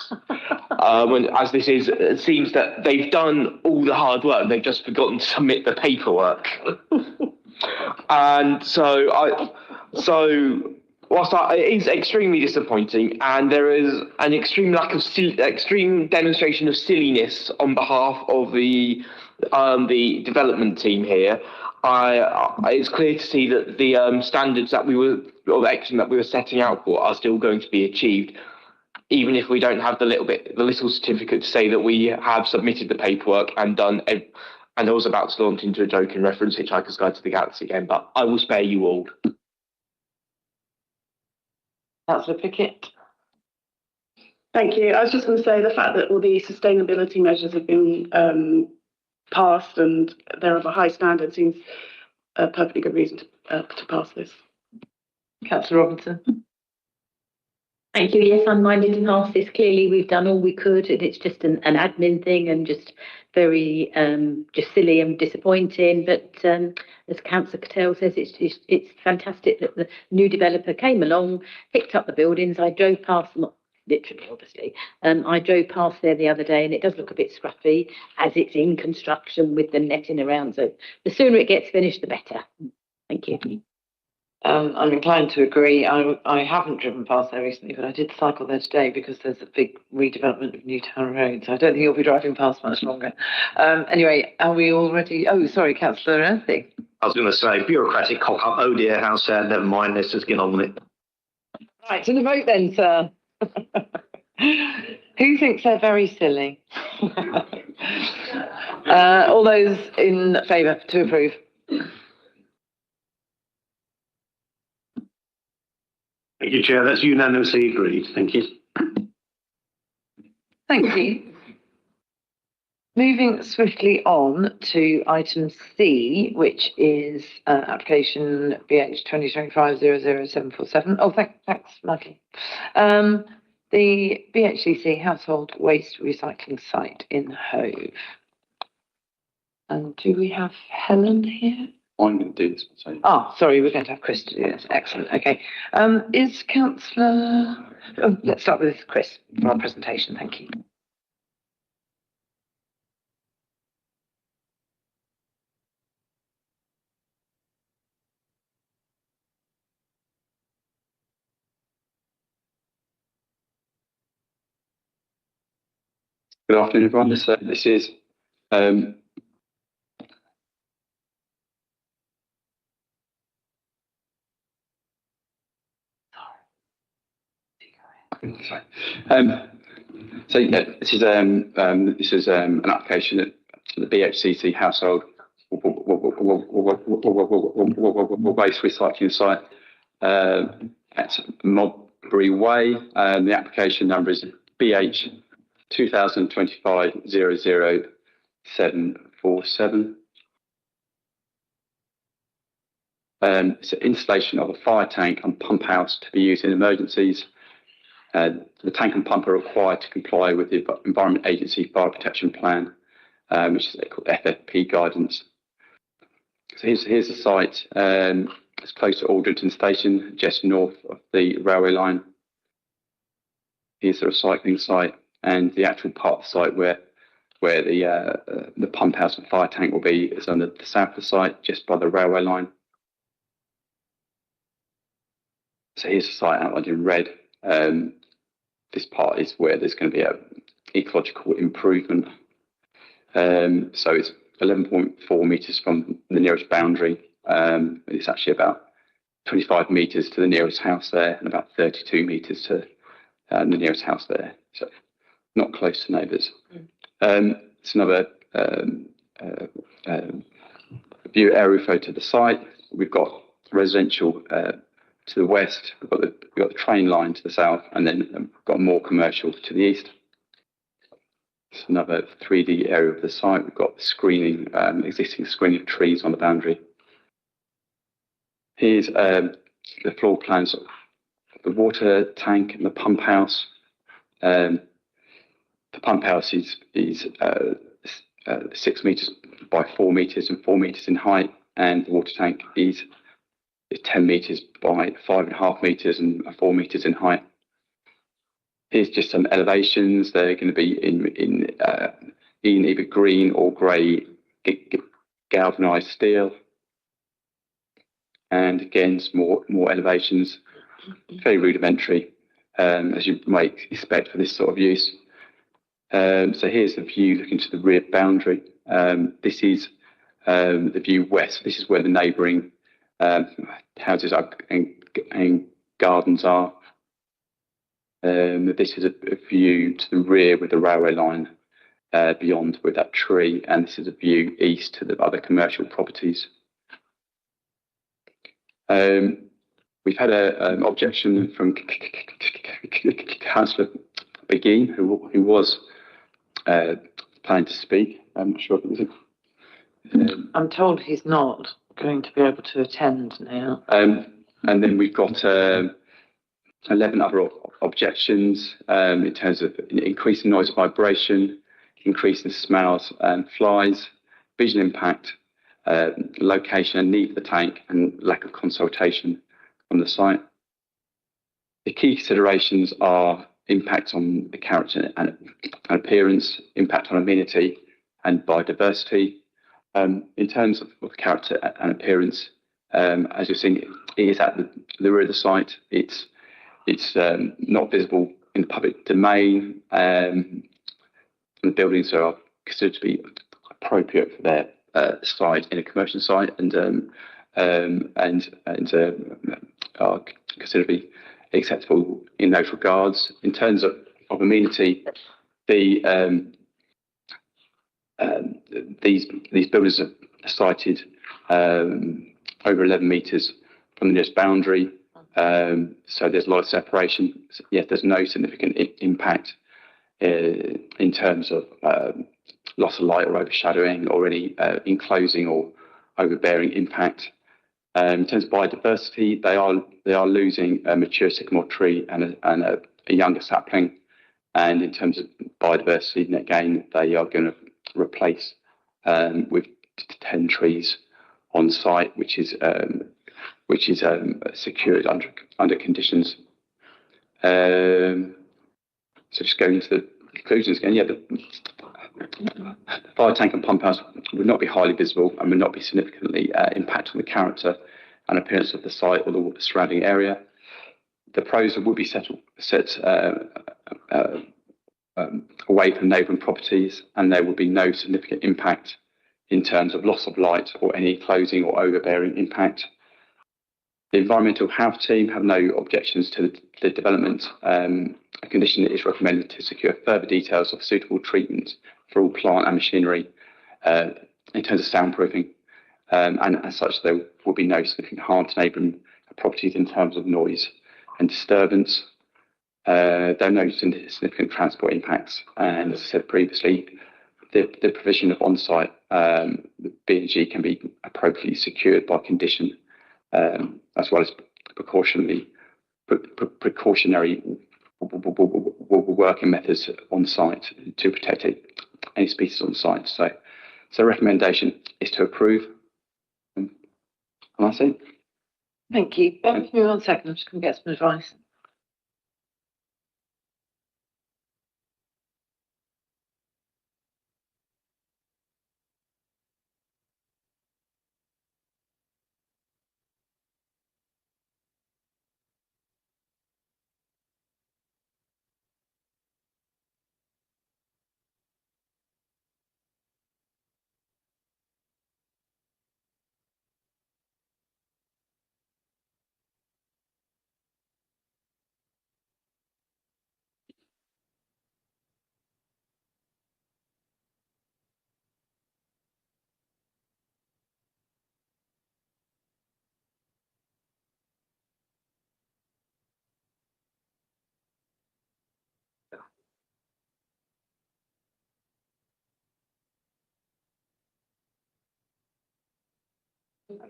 As this is, it seems that they've done all the hard work. They've just forgotten to submit the paperwork. And whilst it is extremely disappointing, and there is an extreme lack of extreme demonstration of silliness on behalf of the development team here, it's clear to see that the standards that or the action that we were setting out for are still going to be achieved, even if we don't have the little certificate to say that we have submitted the paperwork and done. And I was about to launch into a joke and reference Hitchhiker's Guide to the Galaxy again, but I will spare you all.
Councillor Pickett.
Thank you. I was just going to say the fact that all the sustainability measures have been passed and they're of a high standard seems a perfectly good reason to pass this.
Councillor Robinson.
Thank you. Yes, I'm minded to pass this. Clearly, we've done all we could, and it's just an admin thing and just very just silly and disappointing. But as Councillor Cattell says, it's fantastic that the new developer came along, picked up the buildings. I drove past them, not literally, obviously. I drove past there the other day, and it does look a bit scruffy as it's in construction with the netting around. So the sooner it gets finished, the better. Thank you.
I'm inclined to agree. I haven't driven past there recently, but I did cycle there today because there's a big redevelopment of Newtown Road, so I don't think you'll be driving past much longer. Anyway, are we all ready? Oh, sorry, Councillor Earthy.
I was going to say, bureaucratic cock up, oh dear, how sad, never mind, let's just get on with it.
Right, to the vote then, sir. Who thinks they're very silly? All those in favour to approve?
Thank you, Chair. That's unanimously agreed. Thank you.
Thank you. Moving swiftly on to item C, which is application BH 2025-00747. Oh, thanks, Natalie. The BHCC household waste recycling site in Hove. And do we have Helen here?
I'm going to do this one. So.
Oh, sorry, we're going to have Chris to do this. Excellent. Okay. Is Councillor... Oh, let's start with Chris for our presentation. Thank you.
Good afternoon, everyone. This is this is an application to the BHCC household waste recycling site at Modbury Way. The application number is BH 2025-00747. It's an installation of a fire tank and pump house to be used in emergencies. The tank and pump are required to comply with the Environment Agency Fire Protection Plan, which is called FFP guidance. So here's the site. It's close to Aldrington Station, just north of the railway line. Here's the recycling site and the actual part of the site where the pump house and fire tank will be is on the south of the site, just by the railway line. So here's the site outlined in red. This part is where there's going to be a ecological improvement. So it's 11.4 metres from the nearest boundary. It's actually about 25 metres to the nearest house there, and about 32 metres to the nearest house there. So not close to neighbours. It's another view aerial photo of the site. We've got residential to the west. We've got the train line to the south, and then we've got more commercial to the east. It's another 3D area of the site. We've got screening, existing screening of trees on the boundary. Here's the floor plans of the water tank and the pump house. The pump house is 6 metres by 4 metres and 4 metres in height, and the water tank is 10 metres by 5.5 metres and 4 metres in height. Here's just some elevations. They're going to be in either green or grey galvanised steel. And again, some more elevations, very rudimentary, as you might expect for this sort of use. So here's the view looking to the rear boundary. This is the view west. This is where the neighbouring houses are and gardens are. This is a view to the rear with the railway line beyond with that tree, and this is a view east to the other commercial properties. We've had an objection from Councillor Begin, who was planning to speak. I'm not sure if it was.
I'm told he's not going to be able to attend now.
And then we've got 11 other objections in terms of increasing noise vibration, increasing smells and flies, visual impact, location and need of the tank, and lack of consultation on the site. The key considerations are impact on the character and appearance, impact on amenity and biodiversity. In terms of character and appearance, as you're seeing, it is at the rear of the site. It's not visible in the public domain. The buildings are considered to be appropriate for their site in a commercial site, and are considered to be acceptable in those regards. In terms of amenity, these buildings are sited over 11 metres from the nearest boundary, so there's a lot of separation. Yes, there's no significant impact in terms of loss of light or overshadowing or any enclosing or overbearing impact. In terms of biodiversity, they are losing a mature sycamore tree and a younger sapling. And in terms of biodiversity, again, they are going to replace with 10 trees on site, which is secured under conditions. So just going into the conclusions again, yeah, the fire tank and pump house would not be highly visible and would not be significantly impact on the character and appearance of the site or the surrounding area. The proposal would be set away from neighbouring properties, and there would be no significant impact in terms of loss of light or any closing or overbearing impact. The environmental health team have no objections to the development. A condition is recommended to secure further details of suitable treatment for all plant and machinery in terms of soundproofing. And as such, there will be no significant harm to neighbouring properties in terms of noise and disturbance. There are no significant transport impacts. And as I said previously, the provision of on-site B&G can be appropriately secured by condition, as well as precautionary working methods on site to protect any species on site. So recommendation is to approve. And that's it.
Thank you. Bear with me 1 second. I'm just going to get some advice. Thank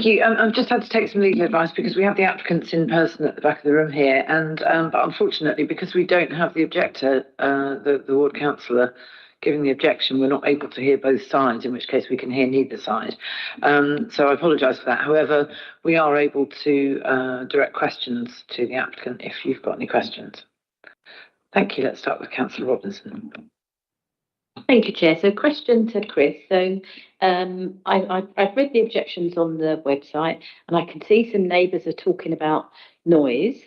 you. I've just had to take some legal advice because we have the applicants in person at the back of the room here, and but unfortunately, because we don't have the objector, the ward councillor giving the objection, we're not able to hear both sides, in which case we can hear neither side. So I apologise for that. However, we are able to direct questions to the applicant if you've got any questions. Thank you. Let's start with Councillor Robinson.
Thank you, Chair. So question to Chris. So I've read the objections on the website and I can see some neighbours are talking about noise,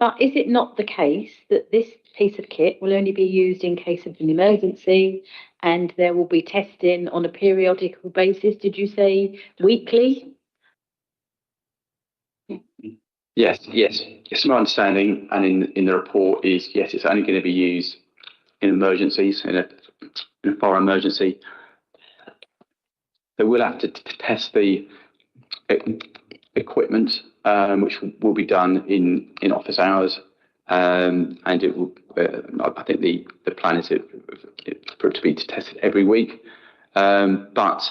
but is it not the case that this piece of kit will only be used in case of an emergency and there will be testing on a periodical basis? Did you say weekly?
Yes. My understanding and in the report is, yes, it's only going to be used in emergencies, in a fire emergency. So we'll have to test the equipment, which will be done in office hours, and it will. I think the plan is for it to be tested every week. But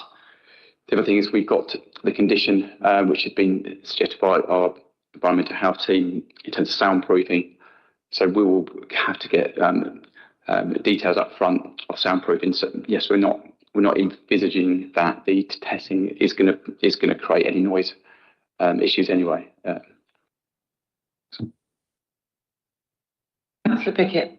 the other thing is we've got the condition which has been suggested by our environmental health team in terms of soundproofing. So we will have to get details up front of soundproofing. So yes, we're not envisaging that the testing is going to create any noise issues anyway.
Councillor Pickett.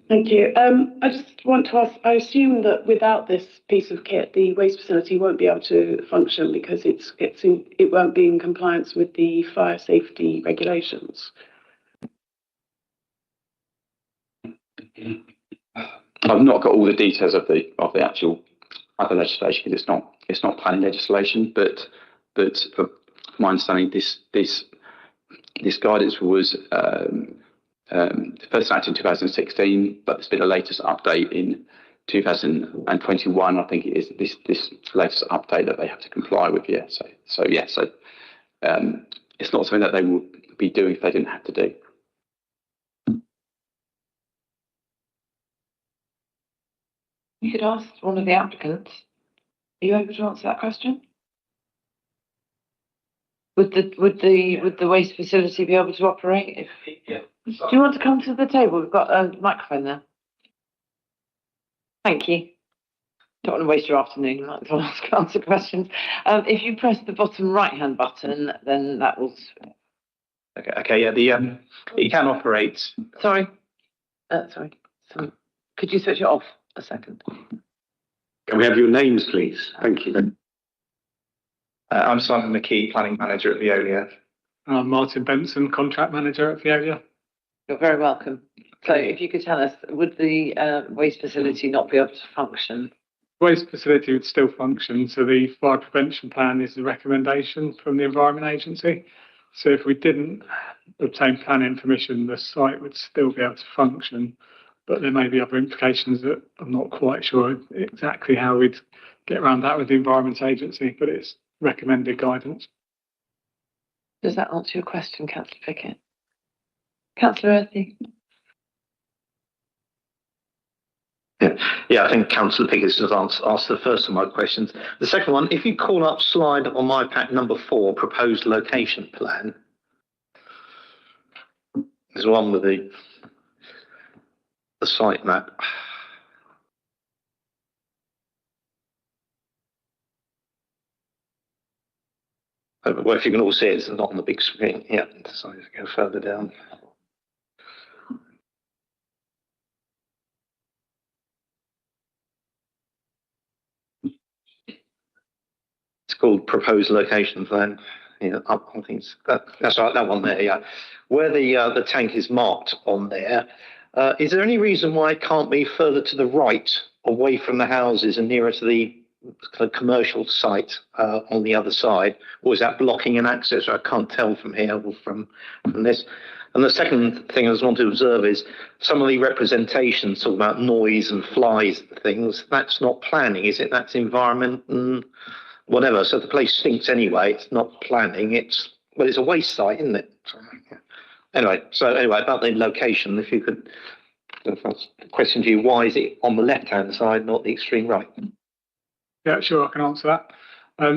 Thank you. I just want to ask, I assume that without this piece of kit, the waste facility won't be able to function because it won't be in compliance with the fire safety regulations.
I've not got all the details of the actual other legislation because it's not planning legislation, but for my understanding, this guidance was first acted in 2016, but there's been a latest update in 2021. I think it is this latest update that they have to comply with. Yeah, so it's not something that they will be doing if they didn't have to do.
You could ask one of the applicants. Are you able to answer that question? Would the waste facility be able to operate? Do you want to come to the table? We've got a microphone there. Thank you. Don't want to waste your afternoon. You might as well answer questions. If you press the bottom right-hand button, then that will.
Okay. Yeah. It can operate.
Sorry. Could you switch it off a second?
Can we have your names, please? Thank you.
I'm Simon McKee, Planning Manager at Veolia. I'm Martin Benson, Contract Manager at Veolia.
You're very welcome. So if you could tell us, would the waste facility not be able to function?
Waste facility would still function, so the fire prevention plan is the recommendation from the Environment Agency. So if we didn't obtain planning permission, the site would still be able to function, but there may be other implications that I'm not quite sure exactly how we'd get around that with the Environment Agency, but it's recommended guidance.
Does that answer your question, Councillor Pickett? Councillor Earthy?
Yeah, I think Councillor Pickett has asked the first of my questions. The second one, if you call up slide on my pack number 4, proposed location plan, there's one with the site map. Well, if you can all see it, it's not on the big screen. Yeah, so if you go further down. It's called proposed location plan. Yeah, I think that's right. That one there. Yeah, where the tank is marked on there. Is there any reason why it can't be further to the right, away from the houses and nearer to the commercial site on the other side, or is that blocking an access? I can't tell from here or from this. And the second thing I just want to observe is some of the representations talk about noise and flies and things. That's not planning, is it? That's environment and whatever. So the place stinks anyway. It's not planning. It's well, it's a waste site, isn't it? So, yeah. Anyway, about the location, if you could, the first question to you, why is it on the left-hand side, not the extreme right?
Yeah, sure, I can answer that.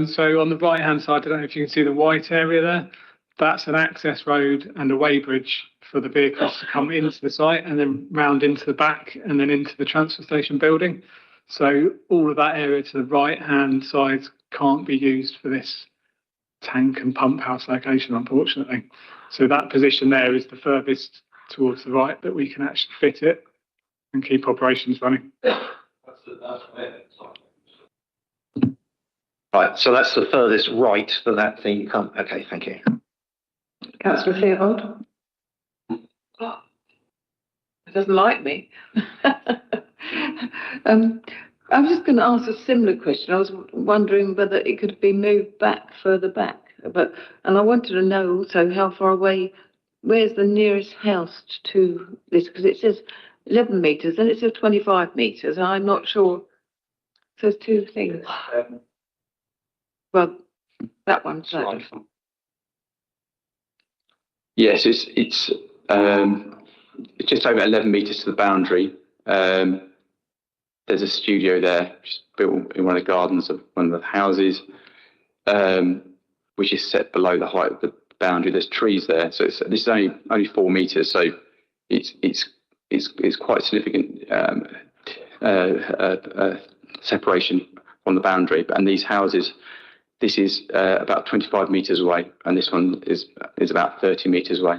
So on the right-hand side, I don't know if you can see the white area there. That's an access road and a weighbridge for the vehicles to come into the site and then round into the back and then into the transfer station building. So all of that area to the right-hand side can't be used for this tank and pump house location, unfortunately. So that position there is the furthest towards the right that we can actually fit it and keep operations running.
Right, so that's the furthest right for that thing you can't. Okay, thank you.
Councillor Theobald? Oh, it doesn't like me. I was just going to ask a similar question. I was wondering whether it could be moved back, further back. And I wanted to know also how far away, where's the nearest house to this? Because it says 11 metres and it says 25 metres. I'm not sure. So there's two things. Well, that one's right.
Yes, it's just over 11 metres to the boundary. There's a studio there, just built in one of the gardens of one of the houses, which is set below the height of the boundary. There's trees there, so this is only 4 metres, so it's quite significant separation from the boundary. And these houses, this is about 25 metres away, and this one is about 30 metres away.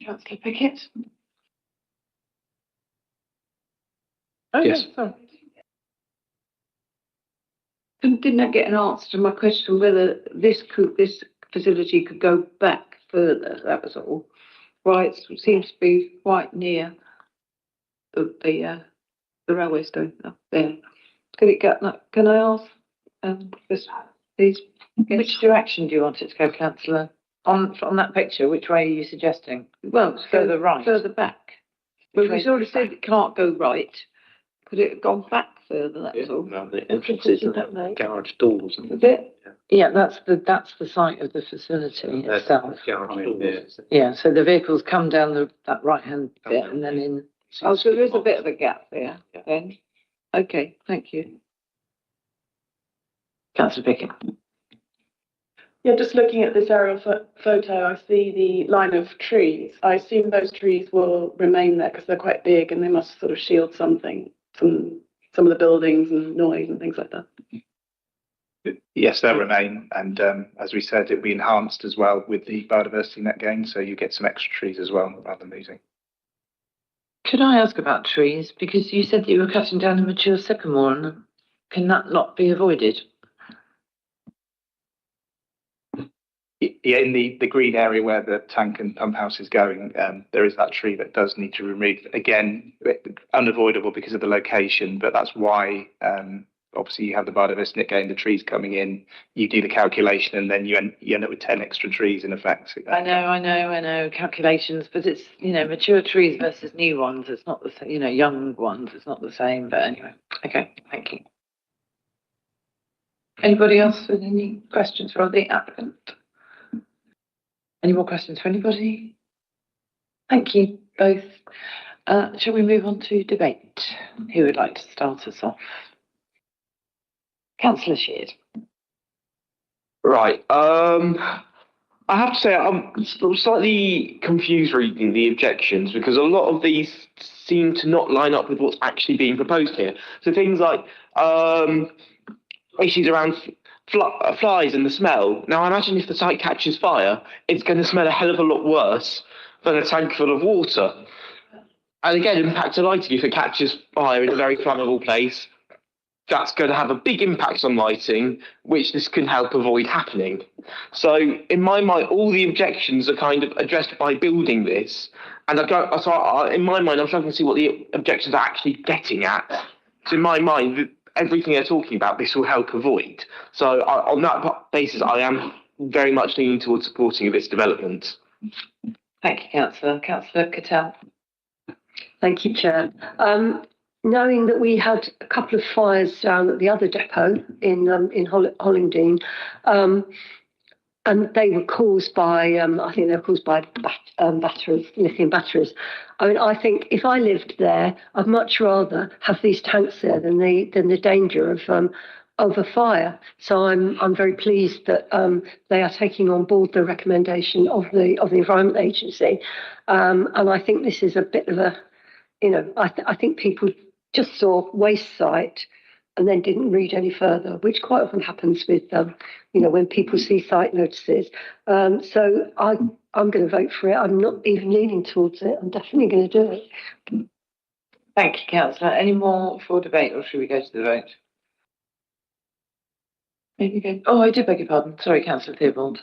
Councillor Pickett? Oh,
yes.
Yeah, sorry. Didn't I get an answer to my question whether this facility could go back further? That was all. Right, it seems to be quite near the railway station up there. Could it go? Can I ask these? Which direction do you want it to go, Councillor? On that picture, which way are you suggesting? Well, further right. Further back. Well, we sort of said it can't go right. Could it have gone back further? That's all.
No, the entrance is the garage doors.
A bit. Yeah, that's the site of the facility itself. Yeah, so the vehicles come down that right hand bit and then in. Oh, so there is a bit of a gap there. Then. Okay, thank you. Councillor Pickett.
Yeah, just looking at this aerial photo, I see the line of trees. I assume those trees will remain there because they're quite big and they must sort of shield something from some of the buildings and noise and things like that.
Yes, they'll remain. And as we said, it'll be enhanced as well with the biodiversity net gain. So you get some extra trees as well rather than losing.
Could I ask about trees? Because you said that you were cutting down a mature sycamore, and can that not be avoided?
Yeah, in the green area where the tank and pump house is going, there is that tree that does need to be removed. Again, unavoidable because of the location, but that's why obviously you have the biodiversity net gain, the trees coming in, you do the calculation and then you end up with 10 extra trees in effect.
I know calculations, but it's, mature trees versus new ones. It's not the same, young ones. It's not the same, but anyway. Okay, thank you. Anybody else with any questions for the applicant? Any more questions for anybody? Thank you both. Shall we move on to debate? Who would like to start us off? Councillor Sheard.
Right. I have to say I'm slightly confused reading the objections because a lot of these seem to not line up with what's actually being proposed here. So things like issues around flies and the smell. Now, I imagine if the site catches fire, it's going to smell a hell of a lot worse than a tank full of water. And again, impact to lighting. If it catches fire in a very flammable place, that's going to have a big impact on lighting, which this can help avoid happening. So in my mind, all the objections are kind of addressed by building this. And in my mind, I'm trying to see what the objections are actually getting at. So in my mind, everything they're talking about, this will help avoid. So on that basis, I am very much leaning towards supporting this development.
Thank you, Councillor. Councillor Cattell.
Thank you, Chair. knowing that we had a couple of fires down at the other depot in Hollingdean, and they were caused by, I think they were caused by batteries, lithium batteries. I mean, I think if I lived there, I'd much rather have these tanks there than the danger of a fire. So I'm very pleased that they are taking on board the recommendation of the Environment Agency, and I think this is a bit of a, I think people just saw waste site and then didn't read any further, which quite often happens with, when people see site notices. So I'm going to vote for it. I'm not even leaning towards it. I'm definitely going to do it.
Thank you, Councillor. Any more for debate, or should we go to the vote? Oh, I did beg your pardon. Sorry, Councillor Theobald.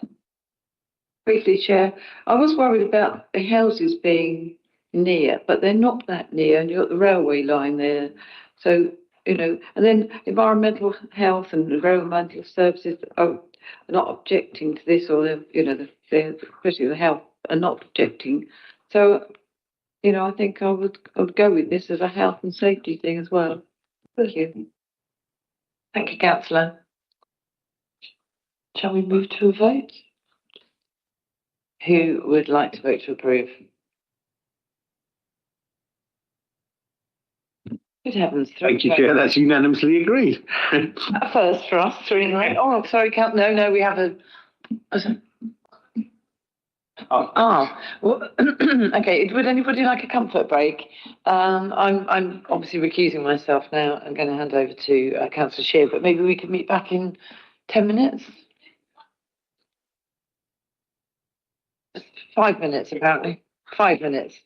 Briefly, Chair, I was worried about the houses being near, but they're not that near, and you've got the railway line there. So, and then environmental health and environmental services are not objecting to this, or especially the health are not objecting. So, I think I would go with this as a health and safety thing as well. Thank you.
Thank you, Councillor. Shall we move to a vote? Who would like to vote to approve? Good heavens.
Thank you, Chair. That's unanimously agreed.
A first for us, 3-9. Oh, sorry, no, we have a. Well, okay. Would anybody like a comfort break? I'm obviously recusing myself now. I'm going to hand over to Councillor Shear, but maybe we could meet back in 10 minutes. 5 minutes, apparently. 5 minutes.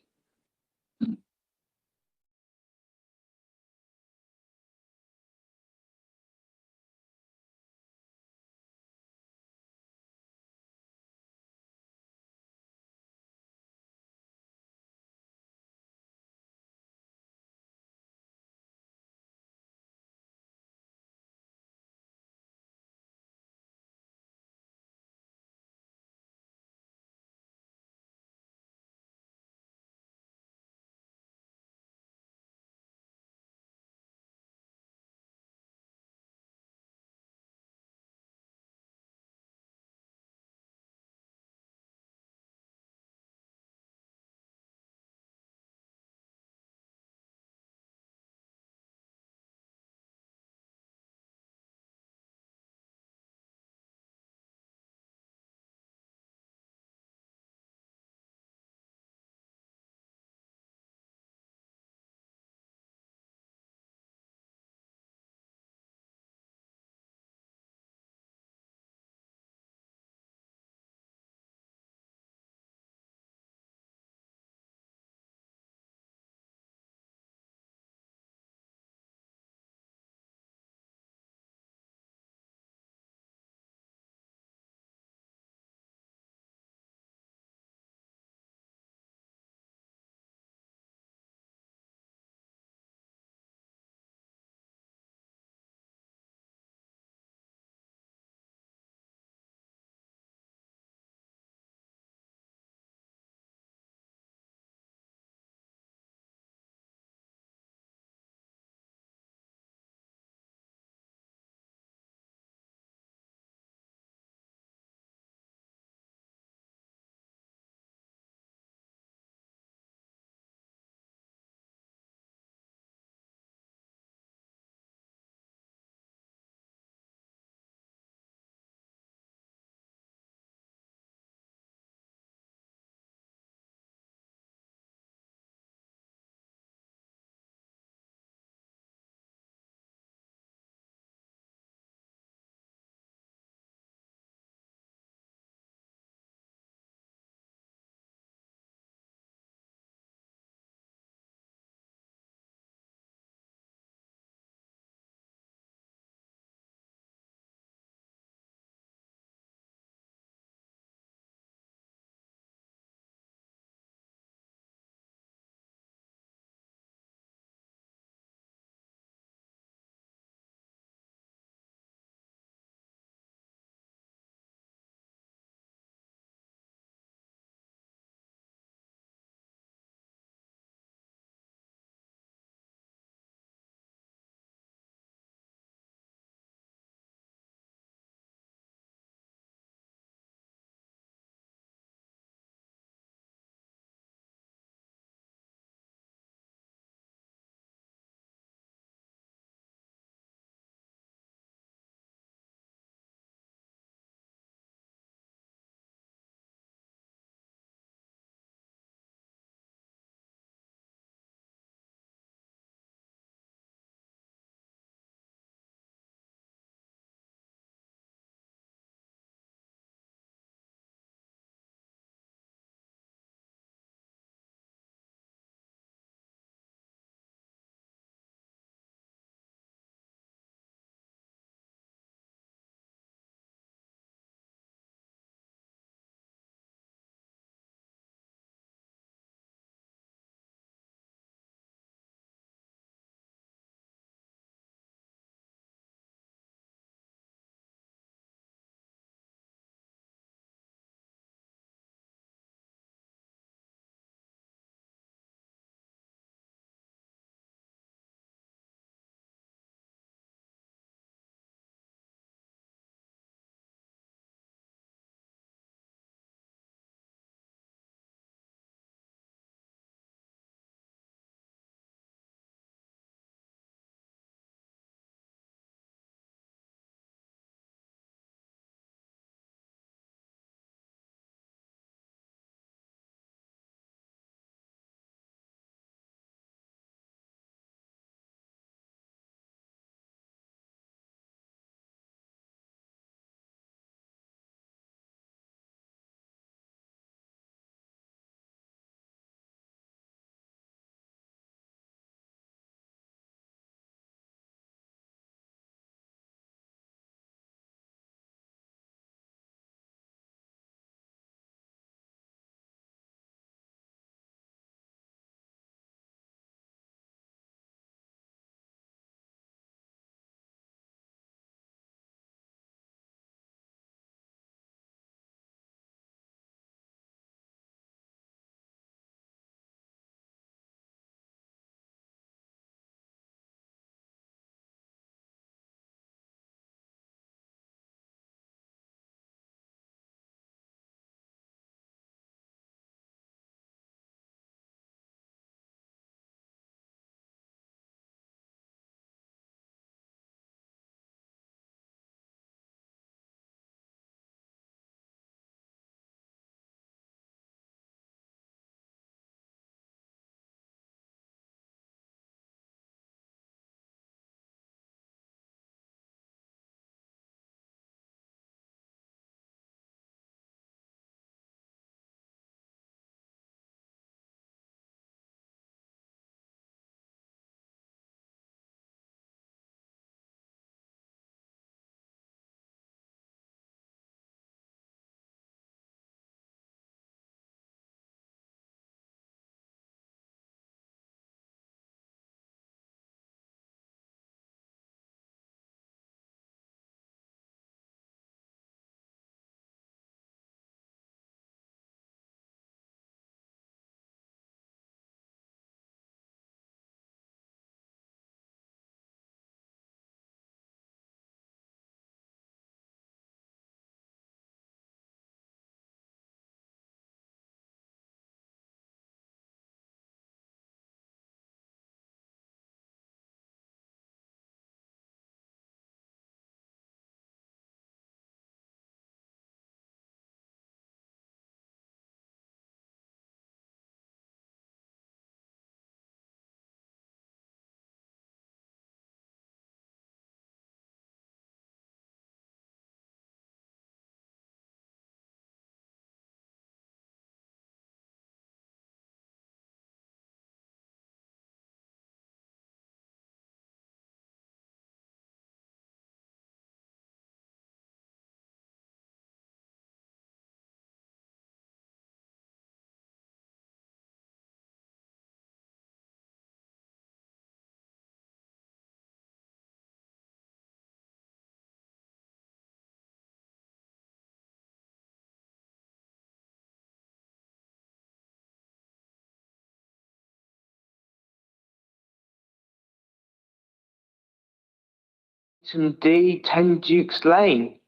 Item D, 10 Dukes Lane.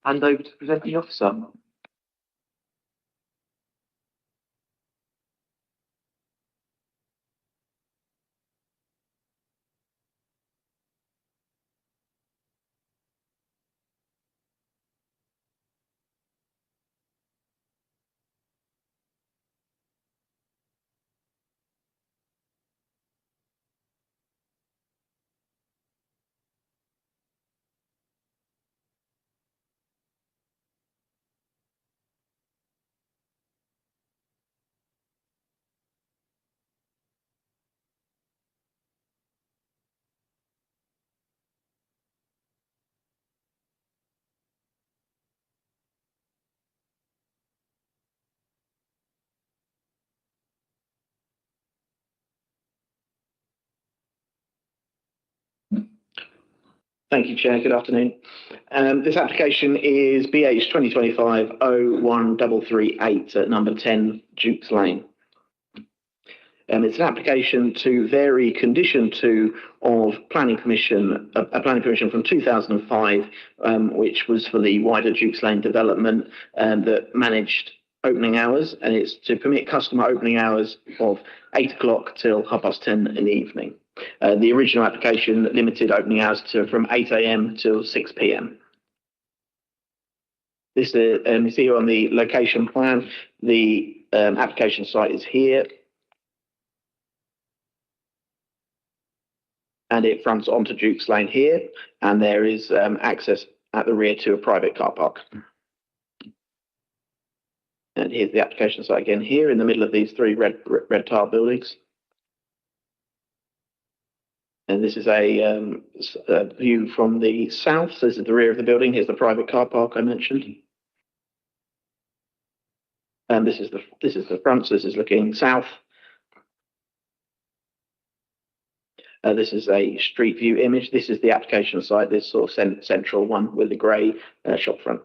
Hand over to the presenting officer.
Thank you, Chair. Good afternoon. This application is BH 2025-01338 at number 10 Dukes Lane. It's an application to vary condition 2 of planning permission, a planning permission from 2005, which was for the wider Dukes Lane development that managed opening hours, and it's to permit customer opening hours of 8 o'clock till 10:30 in the evening. The original application limited opening hours to from 8 a.m. till 6 p.m. This you see here on the location plan, the application site is here, and it fronts onto Dukes Lane here, and there is access at the rear to a private car park. And here's the application site again here in the middle of these three red tile buildings. And this is a view from the south. So this is the rear of the building. Here's the private car park I mentioned. And this is the front. So this is looking south. This is a street view image. This is the application site. This sort of central one with the grey shop front.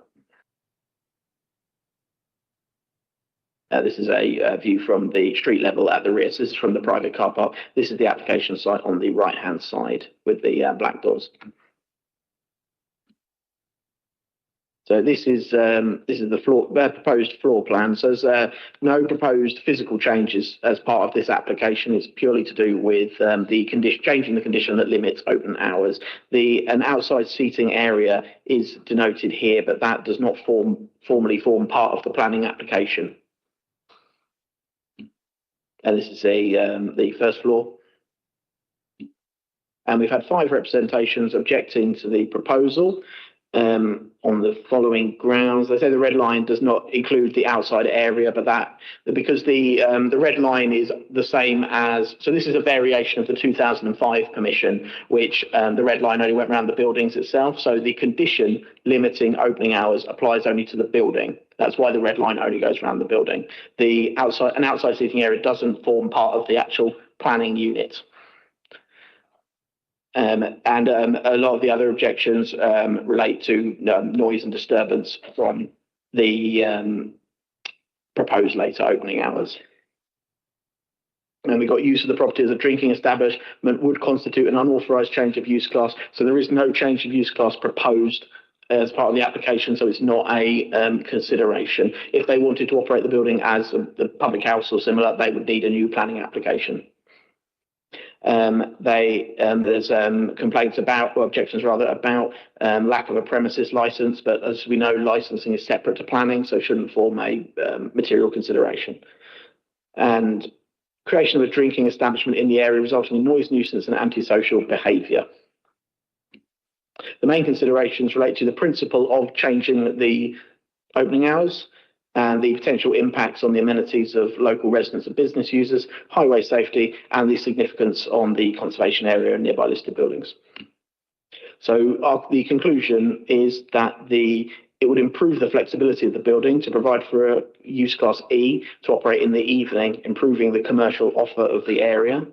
This is a view from the street level at the rear. So this is from the private car park. This is the application site on the right-hand side with the black doors. So this is the proposed floor plan. So there's no proposed physical changes as part of this application. It's purely to do with the condition, changing the condition that limits open hours. An outside seating area is denoted here, but that does not formally form part of the planning application. And this is the first floor. And we've had 5 representations objecting to the proposal on the following grounds. They say the red line does not include the outside area, but because the red line is the same as, so this is a variation of the 2005 permission, which the red line only went around the buildings itself. So the condition limiting opening hours applies only to the building. That's why the red line only goes around the building. An outside seating area doesn't form part of the actual planning unit. And a lot of the other objections relate to noise and disturbance from the proposed later opening hours. And we got use of the property as a drinking establishment would constitute an unauthorised change of use class. So there is no change of use class proposed as part of the application, so it's not a consideration. If they wanted to operate the building as the public house or similar, they would need a new planning application. There's complaints about, or objections rather, about lack of a premises license, but as we know, licensing is separate to planning, so shouldn't form a material consideration. And creation of a drinking establishment in the area resulting in noise, nuisance and antisocial behaviour. The main considerations relate to the principle of changing the opening hours and the potential impacts on the amenities of local residents and business users, highway safety, and the significance on the conservation area and nearby listed buildings. So the conclusion is that it would improve the flexibility of the building to provide for a use class E to operate in the evening, improving the commercial offer of the area.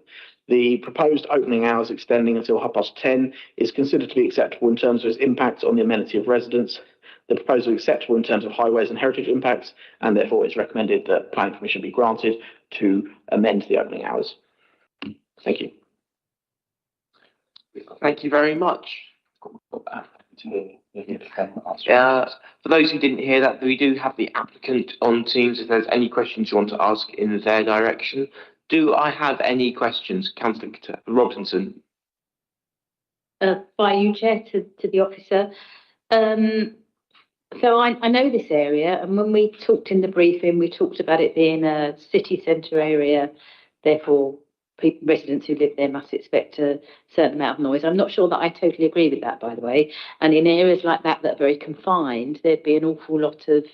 The proposed opening hours extending until 10:30 is considered to be acceptable in terms of its impact on the amenity of residents. The proposal is acceptable in terms of highways and heritage impacts, and therefore it's recommended that planning permission be granted to amend the opening hours. Thank you.
Thank you very much. For those who didn't hear that, we do have the applicant on Teams. If there's any questions you want to ask in their direction, do I have any questions, Councillor Robinson?
By you, Chair, to the officer. So I know this area, and when we talked in the briefing, we talked about it being a city centre area, therefore residents who live there must expect a certain amount of noise. I'm not sure that I totally agree with that, by the way. And in areas like that that are very confined, there'd be an awful lot of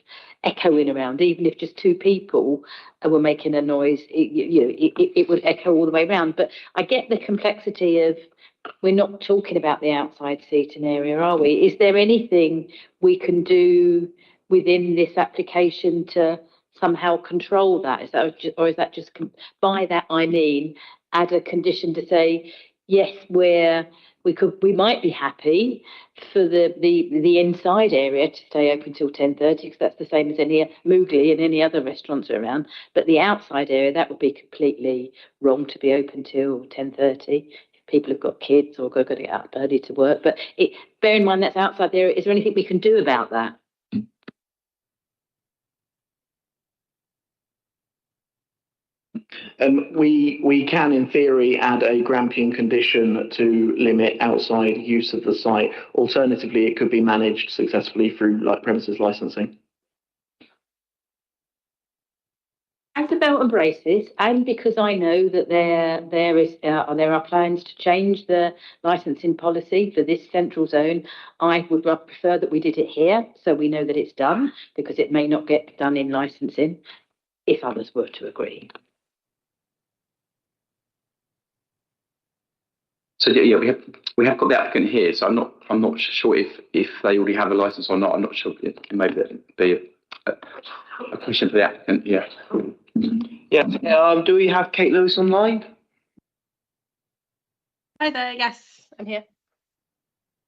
echoing around. Even if just two people were making a noise, it would echo all the way around. But I get the complexity of, we're not talking about the outside seating area, are we? Is there anything we can do within this application to somehow control that? Is that just by that I mean add a condition to say yes, we might be happy for the inside area to stay open till 10:30, because that's the same as any Moogly and any other restaurants around. But the outside area, that would be completely wrong to be open till 10:30. People have got kids or got to get up early to work. But bear in mind that's outside there. Is there anything we can do about that?
We can, in theory, add a Grampian condition to limit outside use of the site. Alternatively, it could be managed successfully through premises licensing.
As a belt and braces, and because I know that there are plans to change the licensing policy for this central zone, I would prefer that we did it here, so we know that it's done, because it may not get done in licensing if others were to agree.
So yeah, we have got the applicant here. So I'm not sure if they already have a license or not. I'm not sure. Maybe that'd be a question for the applicant. Yeah.
Yeah. Do we have Kate Lewis online?
Hi there. Yes, I'm here.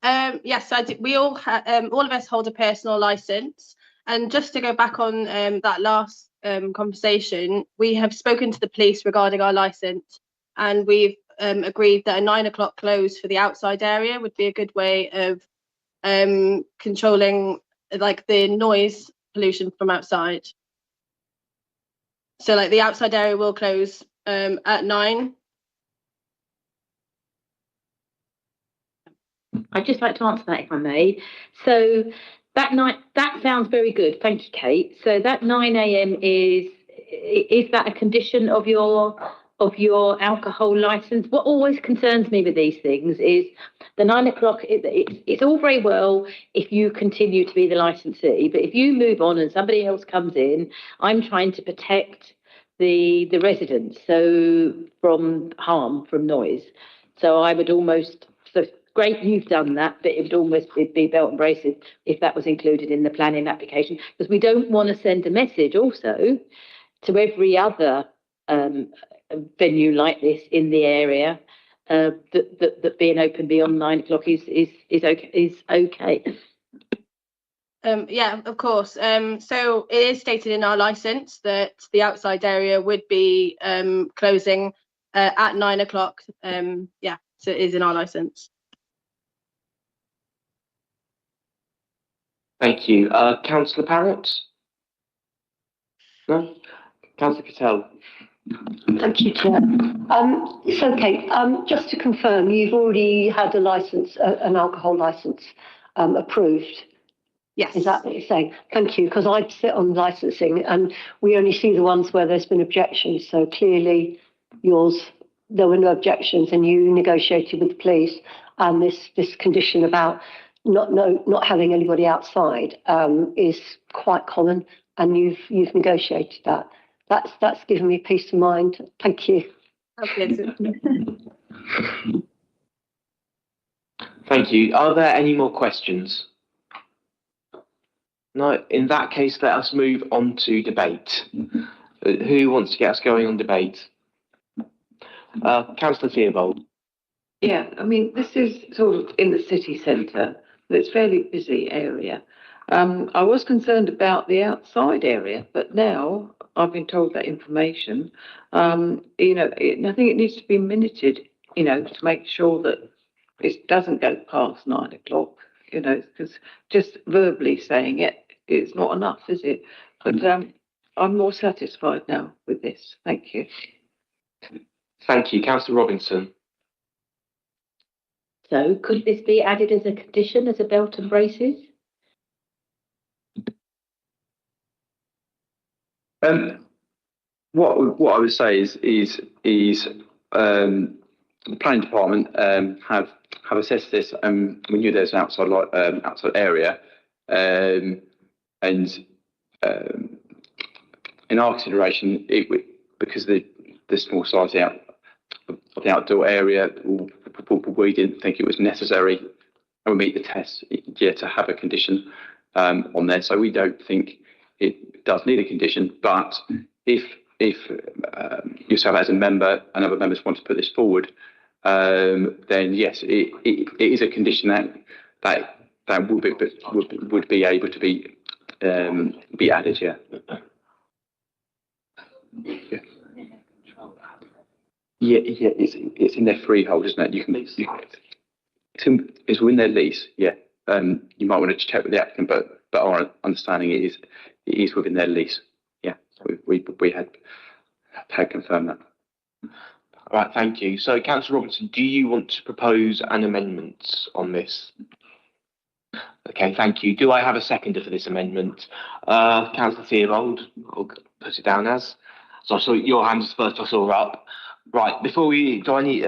Yes, we all of us hold a personal license, and just to go back on that last conversation, we have spoken to the police regarding our license, and we've agreed that a 9 o'clock close for the outside area would be a good way of controlling the noise pollution from outside. So the outside area will close at 9.
I'd just like to answer that if I may. So that sounds very good. Thank you, Kate. So that 9 a.m. is that a condition of your alcohol license? What always concerns me with these things is the 9 o'clock. It's all very well if you continue to be the licensee, but if you move on and somebody else comes in, I'm trying to protect the residents from harm from noise. So I would almost great you've done that, but it would almost be belt and braces if that was included in the planning application, because we don't want to send a message also to every other venue like this in the area that being open beyond 9 o'clock is okay.
Yeah, of course. So it is stated in our license that the outside area would be closing at 9 o'clock. Yeah, so it is in our license.
Thank you. Councillor Parrott? No? Councillor Patel?
Thank you, Chair. So, Kate, just to confirm, you've already had a license, an alcohol license approved?
Yes.
Is that what you're saying? Thank you, because I sit on licensing and we only see the ones where there's been objections. So clearly there were no objections and you negotiated with the police, and this condition about not having anybody outside is quite common, and you've negotiated that. That's given me peace of mind. Thank you.
Thank you. Are there any more questions? No. In that case, let us move on to debate. Who wants to get us going on debate? Councillor Theobald.
Yeah, I mean, this is sort of in the city centre, but it's a fairly busy area. I was concerned about the outside area, but now I've been told that information. I think it needs to be minuted, to make sure that it doesn't go past 9 o'clock. you know, because just verbally saying it's not enough, is it? But I'm more satisfied now with this. Thank you.
Thank you. Councillor Robinson.
So could this be added as a condition, as a belt and braces?
What I would say is the planning department have assessed this, and we knew there's an outside area, and in our consideration, because of the small size of the outdoor area, we didn't think it was necessary, and we meet the test, to have a condition on there. So we don't think it does need a condition, but if yourself as a member and other members want to put this forward, then yes, it is a condition that would be able to be added. Yeah, it's in their freehold, isn't it? It's within their lease. Yeah, you might want to check with the applicant, but our understanding is it is within their lease. Yeah, we had confirmed that.
All right, thank you. So, Councillor Robinson, do you want to propose an amendment on this? Okay, thank you. Do I have a seconder for this amendment? Councillor Theobald, I'll put it down as. So I saw your hand was first, I saw up. Right, before we, do I need...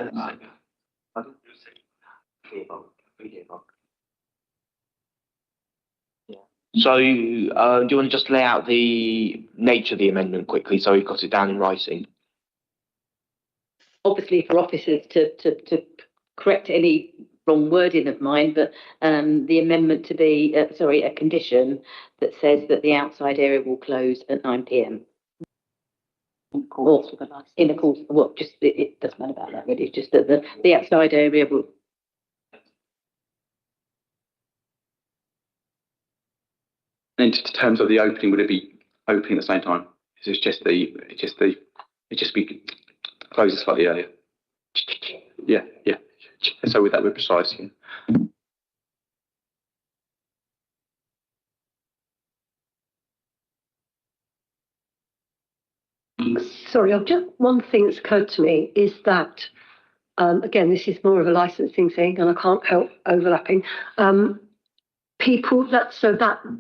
So, do you want to just lay out the nature of the amendment quickly so we've got it down in writing?
Obviously for officers to correct any wrong wording of mine, but the amendment to be, a condition that says that the outside area will close at 9 p.m. In accordance, well, just it doesn't matter about that really. It's just that the outside area will.
In terms of the opening, would it be opening at the same time? It's just be closes slightly earlier. Yeah. So with that, we're precise. Yeah.
Sorry, just one thing that's occurred to me is that, again, this is more of a licensing thing and I can't help overlapping. That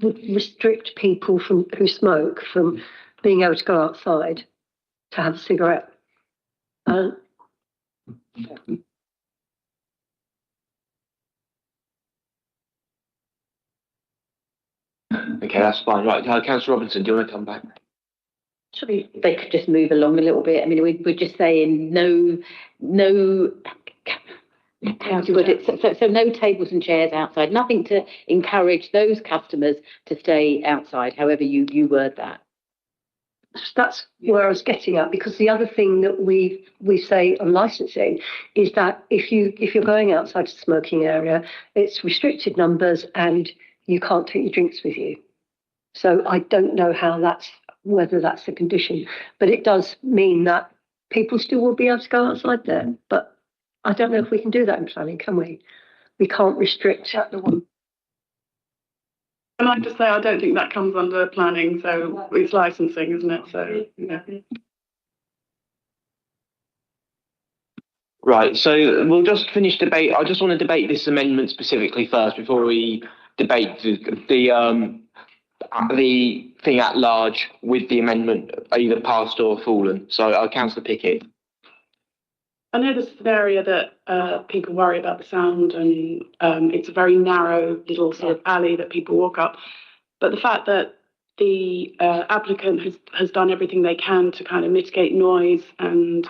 would restrict people who smoke from being able to go outside to have a cigarette.
Okay, that's fine. Right, Councillor Robinson, do you want to come back?
Actually, they could just move along a little bit. I mean, we're just saying no. How do you word it? So no tables and chairs outside. Nothing to encourage those customers to stay outside. However you word that.
That's where I was getting at, because the other thing that we say on licensing is that if you're going outside the smoking area, it's restricted numbers and you can't take your drinks with you. So I don't know whether that's a condition, but it does mean that people still will be able to go outside there. But I don't know if we can do that in planning, can we? We can't restrict the one.
I'd like to say I don't think that comes under planning, so it's licensing, isn't it? So yeah.
Right, so we'll just finish debate. I just want to debate this amendment specifically first before we debate the thing at large with the amendment either passed or fallen. So, Councillor Pickett.
I know this is an area that people worry about the sound, and it's a very narrow little sort of alley that people walk up. But the fact that the applicant has done everything they can to kind of mitigate noise and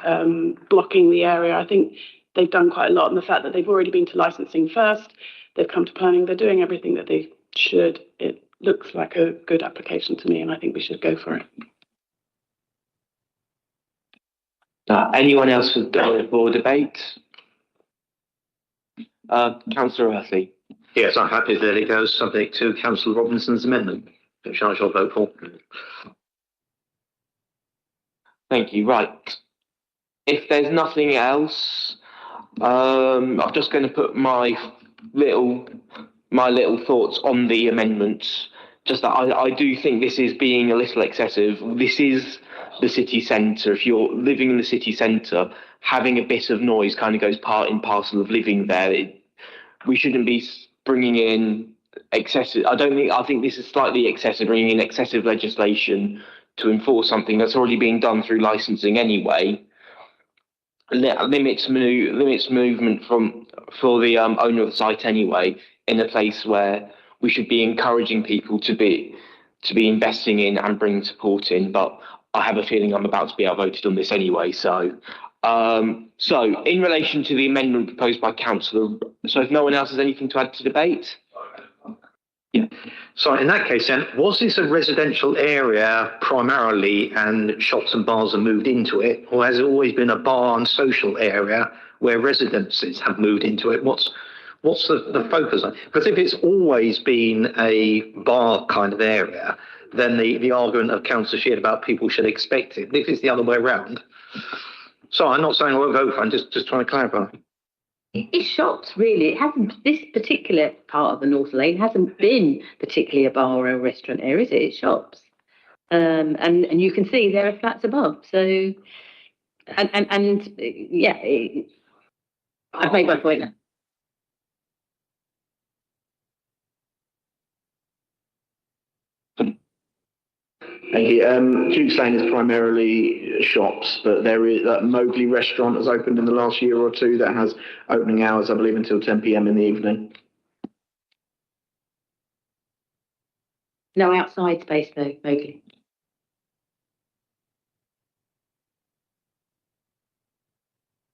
blocking the area, I think they've done quite a lot. And the fact that they've already been to licensing first, they've come to planning, they're doing everything that they should. It looks like a good application to me, and I think we should go for it.
Anyone else for debate? Councillor Earthley.
Yes, I'm happy that it goes subject to Councillor Robinson's amendment, which I shall vote for.
Thank you. Right. If there's nothing else, I'm just going to put my little my little thoughts on the amendments. Just that I do think this is being a little excessive. This is the city centre. If you're living in the city centre, having a bit of noise kind of goes part and parcel of living there. We shouldn't be bringing in excessive. I think this is slightly excessive, bringing in excessive legislation to enforce something that's already being done through licensing anyway. Limits movement for the owner of the site anyway, in a place where we should be encouraging people to be investing in and bringing support in. But I have a feeling I'm about to be outvoted on this anyway. So in relation to the amendment proposed by councillor, so if no one else has anything to add to debate.
Yeah. So in that case then, was this a residential area primarily and shops and bars have moved into it, or has it always been a bar and social area where residences have moved into it? What's the focus on? Because if it's always been a bar kind of area, then the argument of Councillor Sheard about people should expect it. If it's the other way around. So I'm not saying I won't vote for it, I'm just trying to clarify.
It's shops, really. It hasn't. This particular part of the North Lane hasn't been particularly a bar or a restaurant area, is it? It's shops, and you can see there are flats above. So, and yeah, I've made my point now.
Thank you. Duke's Lane is primarily shops, but there is that Mowgli restaurant has opened in the last year or two that has opening hours, I believe, until 10 p.m. in the evening.
No outside space though, Mowgli.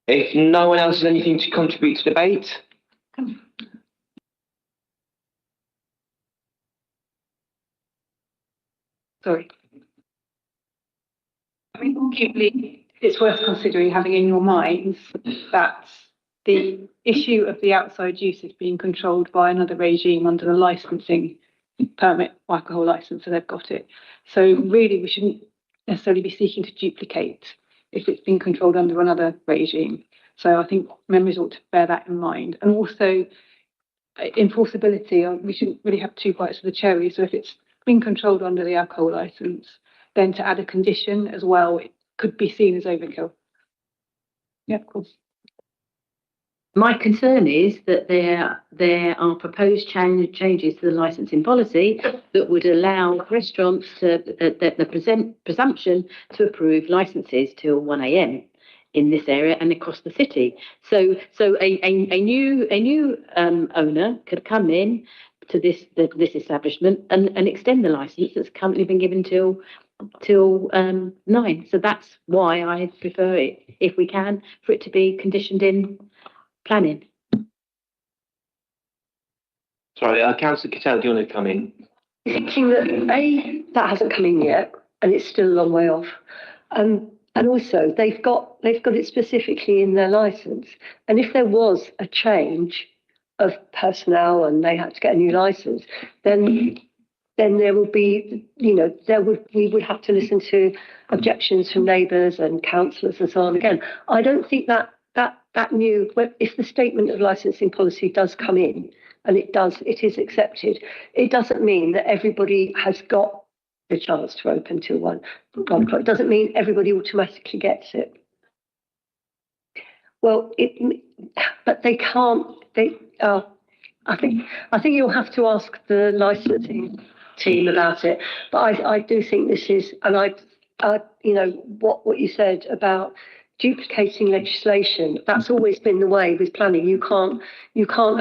If no one else has anything to contribute to debate.
Sorry. I mean, arguably, it's worth considering having in your minds that the issue of the outside use is being controlled by another regime under the licensing permit, alcohol license, so they've got it. So really, we shouldn't necessarily be seeking to duplicate if it's being controlled under another regime. So I think members ought to bear that in mind. And also, enforceability, we shouldn't really have two bites of the cherry. So if it's being controlled under the alcohol license, then to add a condition as well, it could be seen as overkill. Yeah, of course.
My concern is that there are proposed changes to the licensing policy that would allow restaurants to the presumption to approve licenses till 1 a.m. in this area and across the city. So a new owner could come in to this establishment and extend the license that's currently been given till 9. So that's why I prefer it, if we can, for it to be conditioned in planning.
Sorry, Councillor Cattell, do you want to come in?
Thinking that that hasn't come in yet, and it's still a long way off. And also they've got it specifically in their license. And if there was a change of personnel and they had to get a new license, then there will be, we would have to listen to objections from neighbours and councillors and so on. Again, I don't think that new, if the statement of licensing policy does come in, and it is accepted, it doesn't mean that everybody has got the chance to open till 1 o'clock. It doesn't mean everybody automatically gets it. Well, but they can't. I think you'll have to ask the licensing team about it. But I do think this is, and what you said about duplicating legislation, that's always been the way with planning. You can't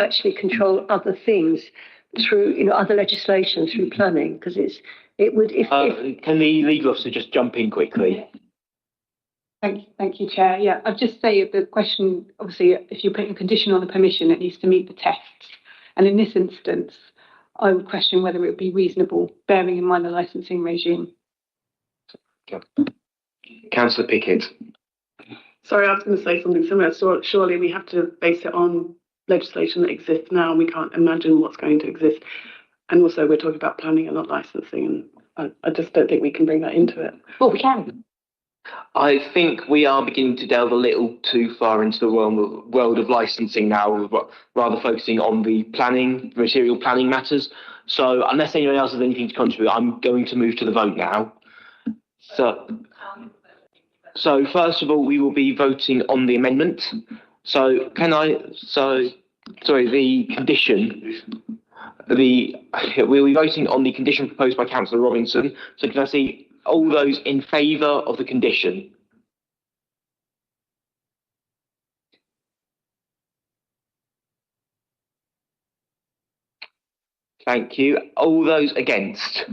actually control other things through other legislation through planning, because it would if
can the legal officer just jump in quickly?
Thank you, Chair. Yeah, I'd just say the question, obviously, if you're putting a condition on the permission, it needs to meet the tests. And in this instance, I would question whether it would be reasonable, bearing in mind the licensing regime.
Councillor Pickett.
Sorry, I was going to say something similar. So surely we have to base it on legislation that exists now. We can't imagine what's going to exist. And also, we're talking about planning and not licensing, and I just don't think we can bring that into it.
Well, we can.
I think we are beginning to delve a little too far into the world of licensing now, rather focusing on the material planning matters. So unless anyone else has anything to contribute, I'm going to move to the vote now. So first of all, we will be voting on the amendment. The condition. We'll be voting on the condition proposed by Councillor Robinson. So can I see all those in favour of the condition? Thank you. All those against?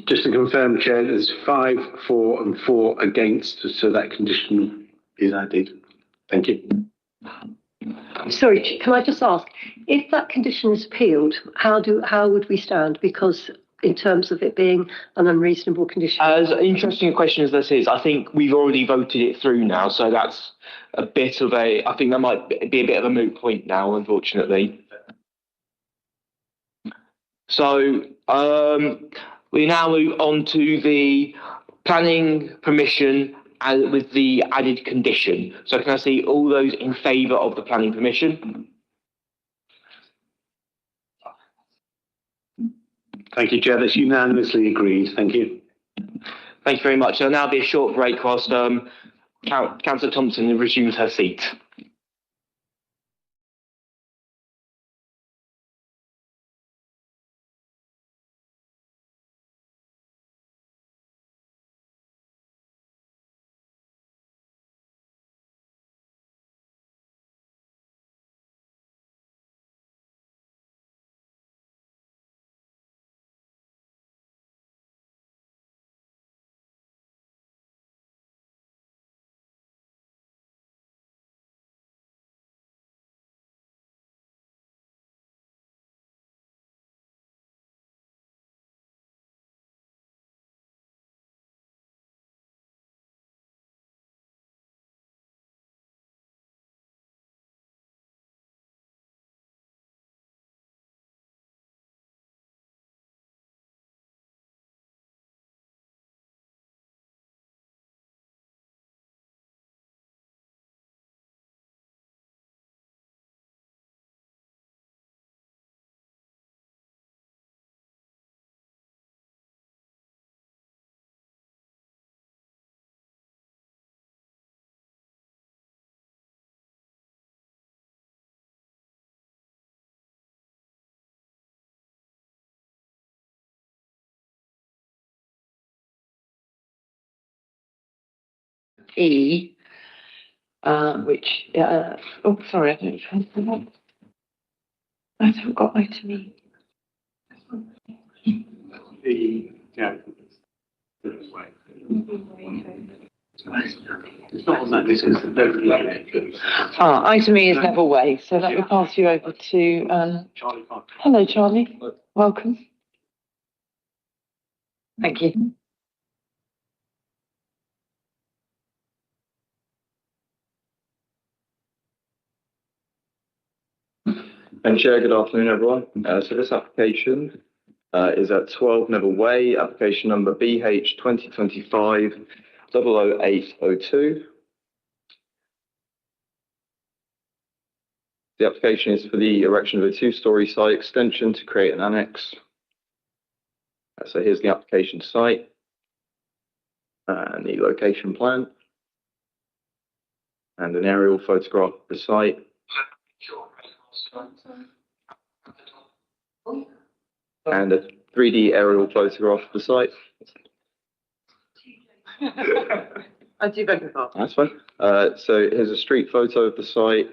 Just to confirm, Chair, there's 5 for and 4 against, so that condition is added. Thank you.
Sorry, can I just ask, if that condition is appealed, how would we stand? Because in terms of it being an unreasonable condition.
As interesting a question as this is, I think we've already voted it through now, so that's a bit of I think that might be a bit of a moot point now, unfortunately. So we now move on to the planning permission with the added condition. So can I see all those in favour of the planning permission?
Thank you, Chair. That's unanimously agreed. Thank you.
Thank you very much. There'll now be a short break whilst Councillor Thompson resumes her seat.
E, which, oh, sorry, I haven't got item E.
It's not on that list, it's the
Item E is Neville Way, so let me pass you over to, hello, Charlie, welcome. Thank you.
And Chair, good afternoon, everyone. So this application is at 12 Neville Way, application number BH 2025 00802. The application is for the erection of a 2-storey site extension to create an annex. So here's the application site and the location plan and an aerial photograph of the site. And a 3D aerial photograph of the site.
I do beg your pardon.
That's fine. So here's a street photo of the site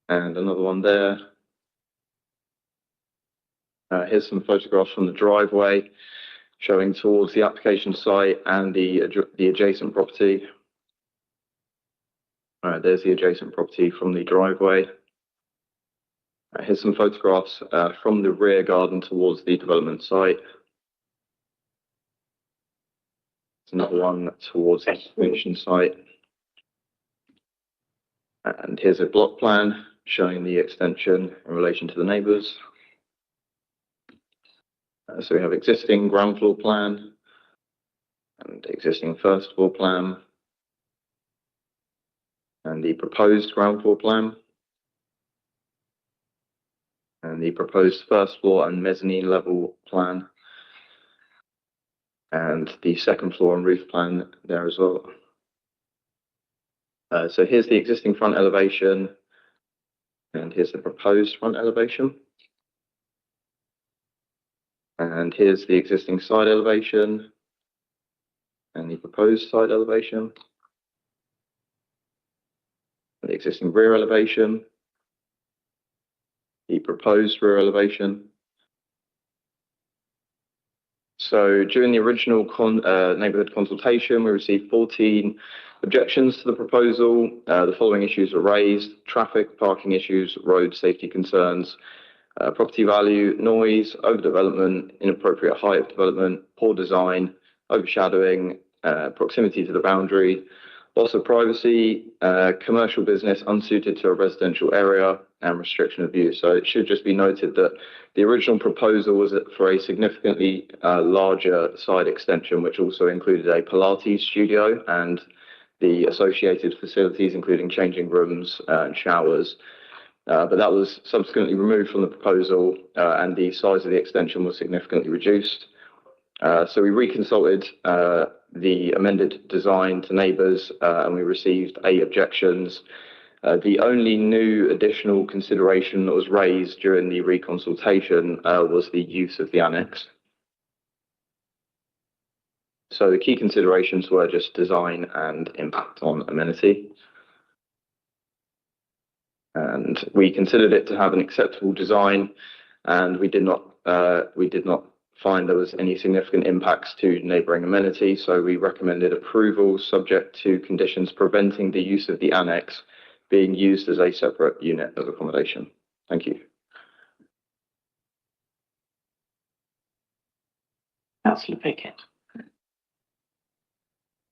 and another one there. Here's some photographs from the driveway showing towards the application site and the adjacent property. There's the adjacent property from the driveway. Here's some photographs from the rear garden towards the development site. There's another one towards the excavation site. And here's a block plan
showing the extension in relation to the neighbours. So we have existing ground floor plan and existing first floor plan and the proposed ground floor plan and the proposed first floor and mezzanine level plan and the second floor and roof plan there as well. So here's the existing front elevation and here's the proposed front elevation. And here's the existing side elevation and the proposed side elevation. The existing rear elevation, the proposed rear elevation. So during the original neighbourhood consultation, we received 14 objections to the proposal. The following issues were raised: traffic, parking issues, road safety concerns, property value, noise, overdevelopment, inappropriate height of development, poor design, overshadowing, proximity to the boundary, loss of privacy, commercial business unsuited to a residential area, and restriction of use. So it should just be noted that the original proposal was for a significantly larger side extension, which also included a Pilates studio and the associated facilities, including changing rooms and showers. But that was subsequently removed from the proposal, and the size of the extension was significantly reduced. So we reconsulted the amended design to neighbours, and we received 8 objections. The only new additional consideration that was raised during the reconsultation was the use of the annex. So the key considerations were just design and impact on amenity. And we considered it to have an acceptable design, and we did not find there was any significant impacts to neighbouring amenity. So we recommended approval subject to conditions preventing the use of the annex being used as a separate unit of accommodation. Thank you.
Councillor Pickett.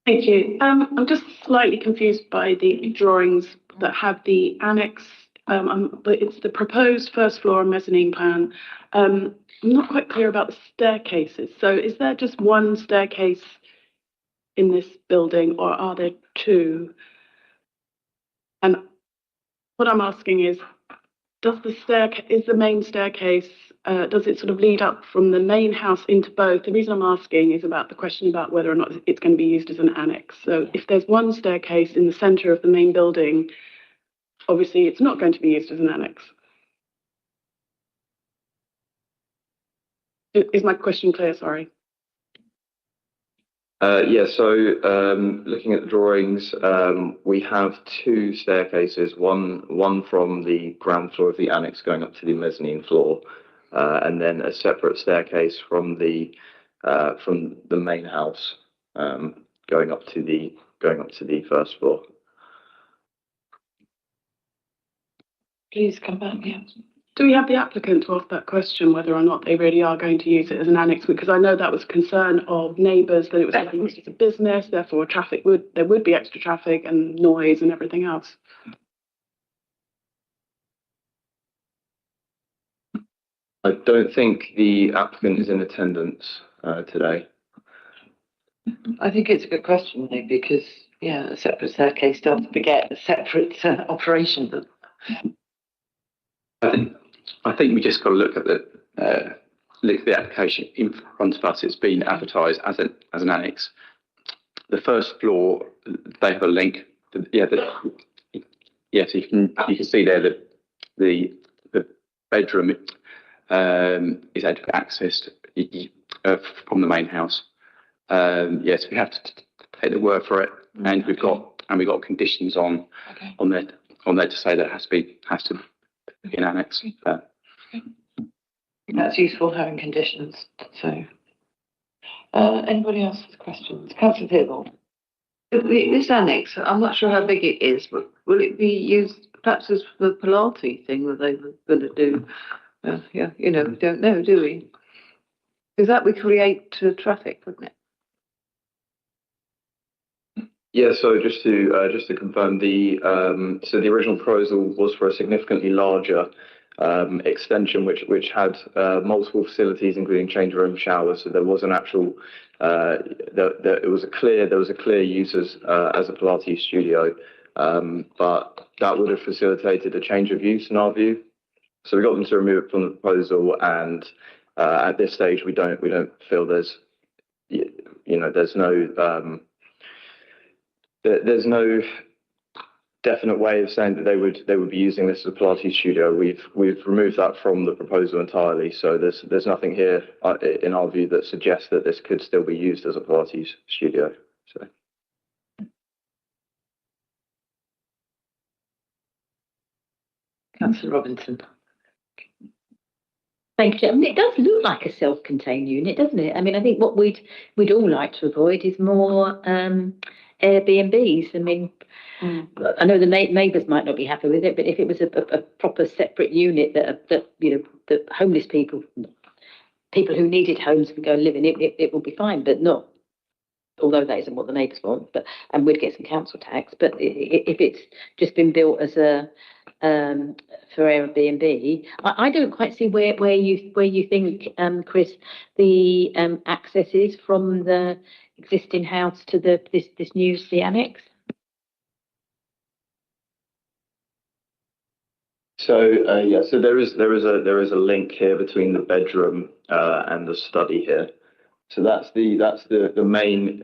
Thank you. I'm just slightly confused by the drawings that have the annex. But it's the proposed first floor and mezzanine plan. I'm not quite clear about the staircases. So is there just one staircase in this building, or are there 2? And what I'm asking is, is the main staircase, does it sort of lead up from the main house into both? The reason I'm asking is about the question about whether or not it's going to be used as an annex. So if there's one staircase in the centre of the main building, obviously it's not going to be used as an annex. Is my question clear? Sorry.
Yeah, so looking at the drawings, we have 2 staircases, one from the ground floor of the annex going up to the mezzanine floor, and then a separate staircase from the main house going up to the first floor.
Please come back. Yeah.
Do we have the applicant to ask that question, whether or not they really are going to use it as an annex? Because I know that was a concern of neighbours, that it was going to be used as a business, therefore there would be extra traffic and noise and everything else.
I don't think the applicant is in attendance today.
I think it's a good question, though, because, yeah, a separate staircase, don't forget, a separate operation.
I think we just got to look at the application in front of us. It's been advertised as an annex. The first floor, they have a link. So you can see there that the bedroom is accessed from the main house. Yes, we have to take the word for it, and we've got conditions on there to say that it has to be an annex.
That's useful, having conditions. So, anybody else with questions? Councillor Tibble. This annex, I'm not sure how big it is, but will it be used perhaps as the Pilates thing that they were going to do? Yeah, we don't know, do we? Because that would create traffic, wouldn't it?
Yeah, so just to confirm, so the original proposal was for a significantly larger extension, which had multiple facilities, including change room, showers. So there was an actual there was a clear use as a Pilates studio, but that would have facilitated a change of use in our view. So we got them to remove it from the proposal, and at this stage we don't feel there's there's no definite way of saying that they would be using this as a Pilates studio. We've removed that from the proposal entirely. So there's nothing here in our view that suggests that this could still be used as a Pilates studio. So.
Councillor Robinson.
Thank you. I mean, it does look like a self-contained unit, doesn't it? I mean, I think what we'd all like to avoid is more Airbnbs. I mean, I know the neighbours might not be happy with it, but if it was a proper separate unit that homeless people who needed homes can go and live in, it will be fine, but not. Although that isn't what the neighbours want, and we'd get some council tax. But if it's just been built as a for Airbnb, I don't quite see where you think, Chris, the access is from the existing house to this new annex.
So yeah, so there is a link here between the bedroom and the study here. So that's the main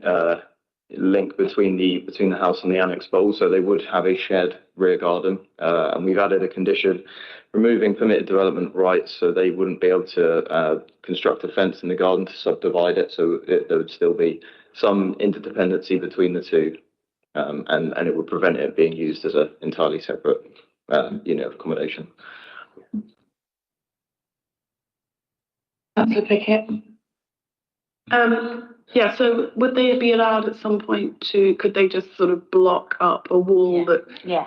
link between the house and the annex, but also they would have a shared rear garden, and we've added a condition removing permitted development rights, so they wouldn't be able to construct a fence in the garden to subdivide it. So there would still be some interdependency between the two, and it would prevent it being used as an entirely separate unit of accommodation.
Councillor Pickett.
Yeah, so would they be allowed at some point could they just sort of block up a wall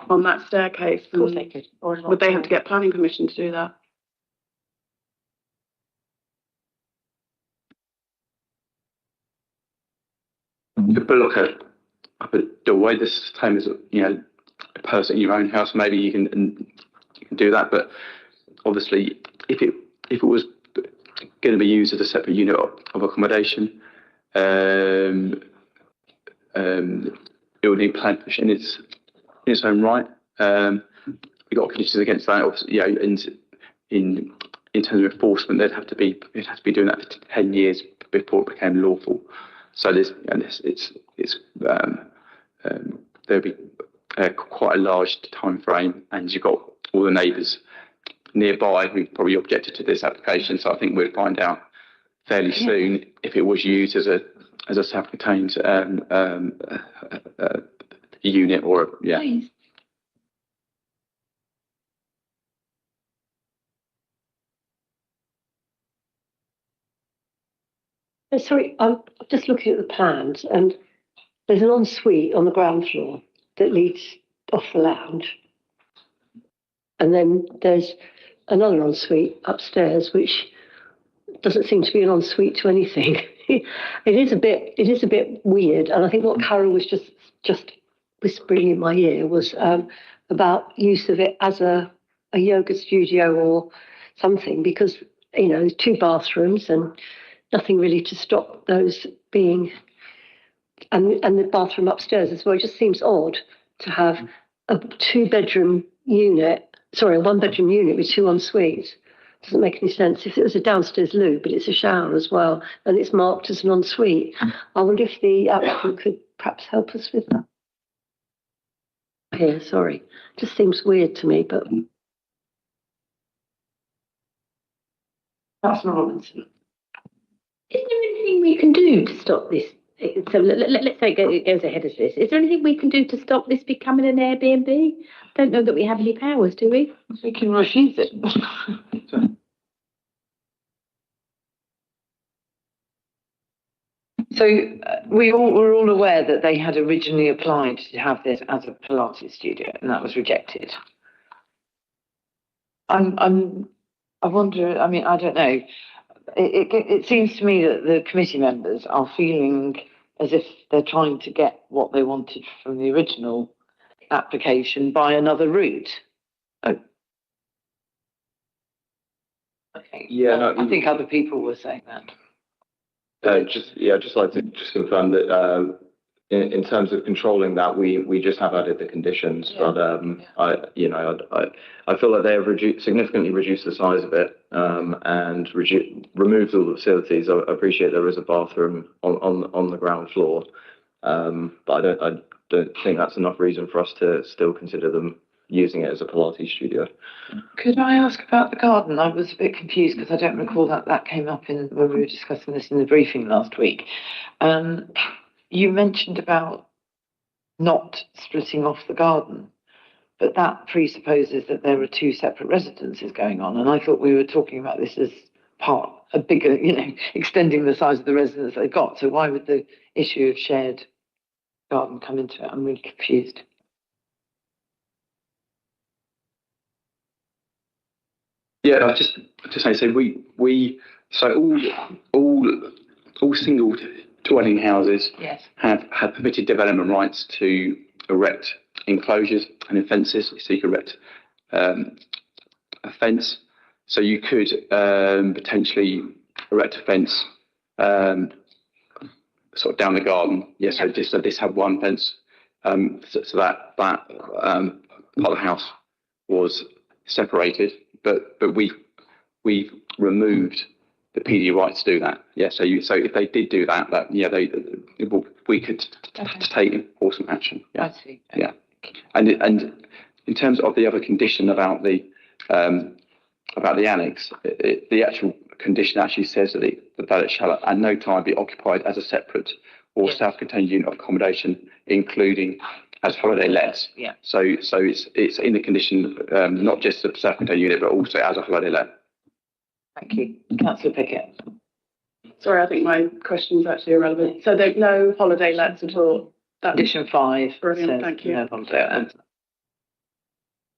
on that staircase?
Of course they could.
Would they have to get planning permission to do that?
But look at the way this system is, a person in your own house, maybe you can do that. But obviously, if it was going to be used as a separate unit of accommodation, it would need planning permission in its own right. We got conditions against that. Obviously, in terms of enforcement, it'd have to be doing that for 10 years before it became lawful. So there'd be quite a large time frame, and you've got all the neighbours nearby who probably objected to this application. So I think we'd find out fairly soon if it was used as a self-contained unit or
Please.
Sorry, I'm just looking at the plans, and there's an ensuite on the ground floor that leads off the lounge. And then there's another ensuite upstairs, which doesn't seem to be an ensuite to anything. It is a bit weird. And I think what Carol was just whispering in my ear was about use of it as a yoga studio or something, because, there's 2 bathrooms and nothing really to stop those being, and the bathroom upstairs as well. It just seems odd to have a 1-bedroom unit with 2 ensuites. Doesn't make any sense. If it was a downstairs loo, but it's a shower as well, and it's marked as an ensuite, I wonder if the applicant could perhaps help us with that. Here, sorry, just seems weird to me, but.
Councillor Robinson.
Is there anything we can do to stop this? So let's say it goes ahead as this. Is there anything we can do to stop this becoming an Airbnb? Don't know that we have any powers, do we?
We can refuse it. So we're all aware that they had originally applied to have this as a Pilates studio, and that was rejected. I wonder. I mean, I don't know. It seems to me that the committee members are feeling as if they're trying to get what they wanted from the original application by another route. Oh. Okay.
Yeah, no,
I think other people were saying that.
Just like to just confirm that in terms of controlling that, we just have added the conditions, but I feel like they have significantly reduced the size of it and removed all the facilities. I appreciate there is a bathroom on the ground floor, but I don't think that's enough reason for us to still consider them using it as a Pilates studio.
Could I ask about the garden? I was a bit confused because I don't recall that came up when we were discussing this in the briefing last week. You mentioned about not splitting off the garden, but that presupposes that there are two separate residences going on, and I thought we were talking about this as a bigger, extending the size of the residence they've got. So why would the issue of shared garden come into it? I'm really confused.
Yeah, I just say so. All single dwelling houses have permitted development rights to erect enclosures and fences. So you can erect a fence. So you could potentially erect a fence sort of down the garden. Yes. Yeah, so this had one fence. So that part of the house was separated. But we removed the PD right to do that. Yeah. So if they did do that, we could take enforcement action. Yeah. I see. Okay. Yeah. And in terms of the other condition about the annex, the actual condition actually says that it shall at no time be occupied as a separate or self-contained unit of accommodation, including as holiday lets. Yeah. So it's in the condition, not just a self-contained unit, but also as a holiday let.
Thank you. Councillor Pickett.
Sorry, I think my question is actually irrelevant. So there's no holiday lets at all?
Condition 5.
Brilliant, thank you.
No holiday lets.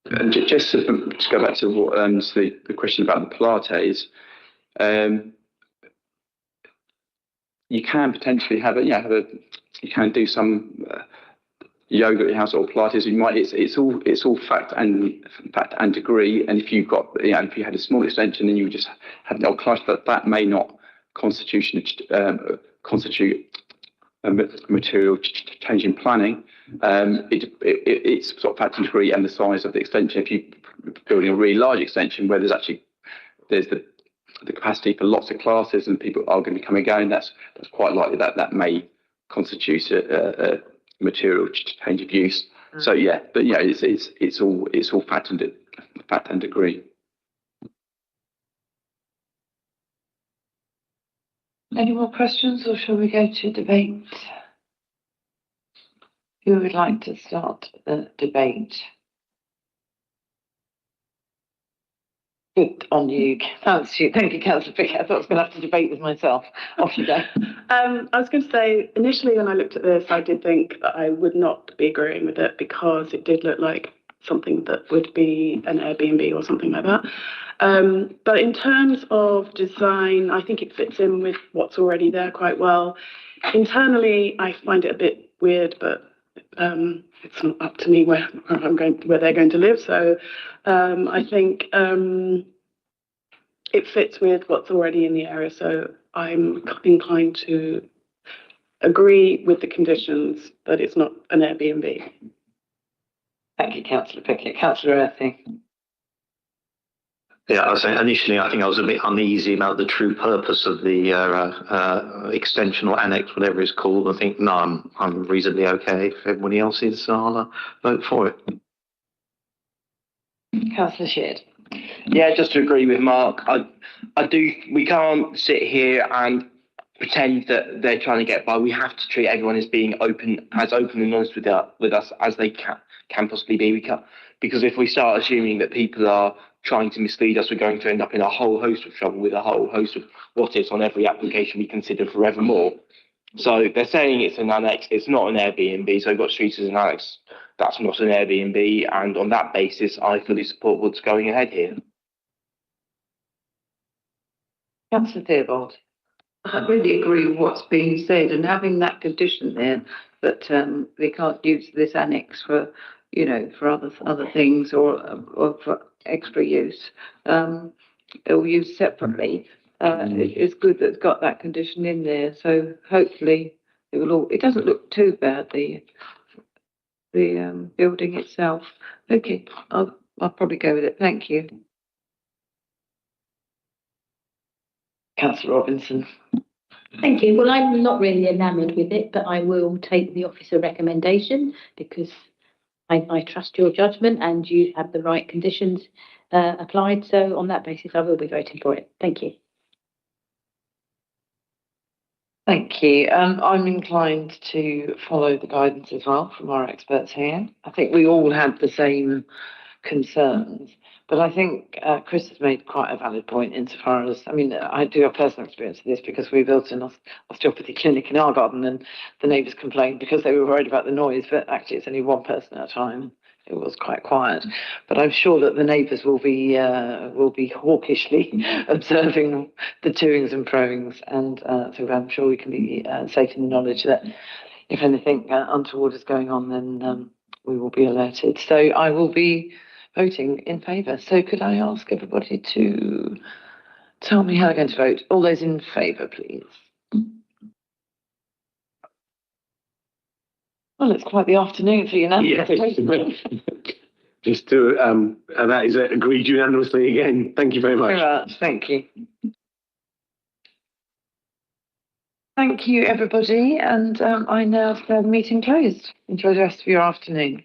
And just to go back to what the question about the Pilates, you can potentially you can do some yoga at your house or Pilates. You might it's all fact and degree. And if you've got if you had a small extension and you just had no class, that may not constitute a material change in planning. It's sort of fact and degree and the size of the extension. If you're building a really large extension where there's the capacity for lots of classes and people are going to be coming and going, that's quite likely that may constitute a material change of use. So it's all fact and degree.
Any more questions, or shall we go to debate? Who would like to start the debate? Good on you. Thank you, Councillor Pickett. I thought I was going to have to debate with myself. Off you go.
I was going to say, initially when I looked at this, I did think that I would not be agreeing with it because it did look like something that would be an Airbnb or something like that. But in terms of design, I think it fits in with what's already there quite well. Internally, I find it a bit weird, but it's not up to me where they're going to live. So I think it fits with what's already in the area. So I'm inclined to agree with the conditions, but it's not an Airbnb.
Thank you, Councillor Pickett. Councillor Earthy.
Yeah, I was saying initially I think I was a bit uneasy about the true purpose of the extension or annex, whatever it's called. I think, no, I'm reasonably okay. If everybody else is, so I'll vote for it.
Councillor Sheard.
Yeah, just to agree with Mark, we can't sit here and pretend that they're trying to get by. We have to treat everyone as being open and honest with us as they can possibly be. Because if we start assuming that people are trying to mislead us, we're going to end up in a whole host of trouble with a whole host of what ifs on every application we consider forevermore. So they're saying it's an annex, it's not an Airbnb, so we've got streets as an annex, that's not an Airbnb, and on that basis I fully support what's going ahead here.
Councillor Theobald.
I really agree with what's being said, and having that condition there that they can't use this annex for, for other things or for extra use, or used separately. It's good that it's got that condition in there. So hopefully it will all. It doesn't look too bad, the building itself. Okay, I'll probably go with it. Thank you. Councillor Robinson.
Thank you. Well, I'm not really enamoured with it, but I will take the officer recommendation because I trust your judgment and you have the right conditions applied. So on that basis, I will be voting for it. Thank you.
Thank you. I'm inclined to follow the guidance as well from our experts here. I think we all had the same concerns, but I think Chris has made quite a valid point insofar as, I mean, I do have personal experience of this because we built an osteopathy clinic in our garden and the neighbours complained because they were worried about the noise, but actually it's only one person at a time. It was quite quiet, but I'm sure that the neighbours will be hawkishly observing the toings and froings, and so I'm sure we can be safe in the knowledge that if anything untoward is going on, then we will be alerted. So I will be voting in favour. So could I ask everybody to tell me how they're going to vote? All those in favour, please. Well, it's quite the afternoon for you now.
Yes. Just to, that is agreed unanimously again. Thank you very much.
Very much. Thank you. Thank you, everybody. And I now declare the meeting closed. Enjoy the rest of your afternoon.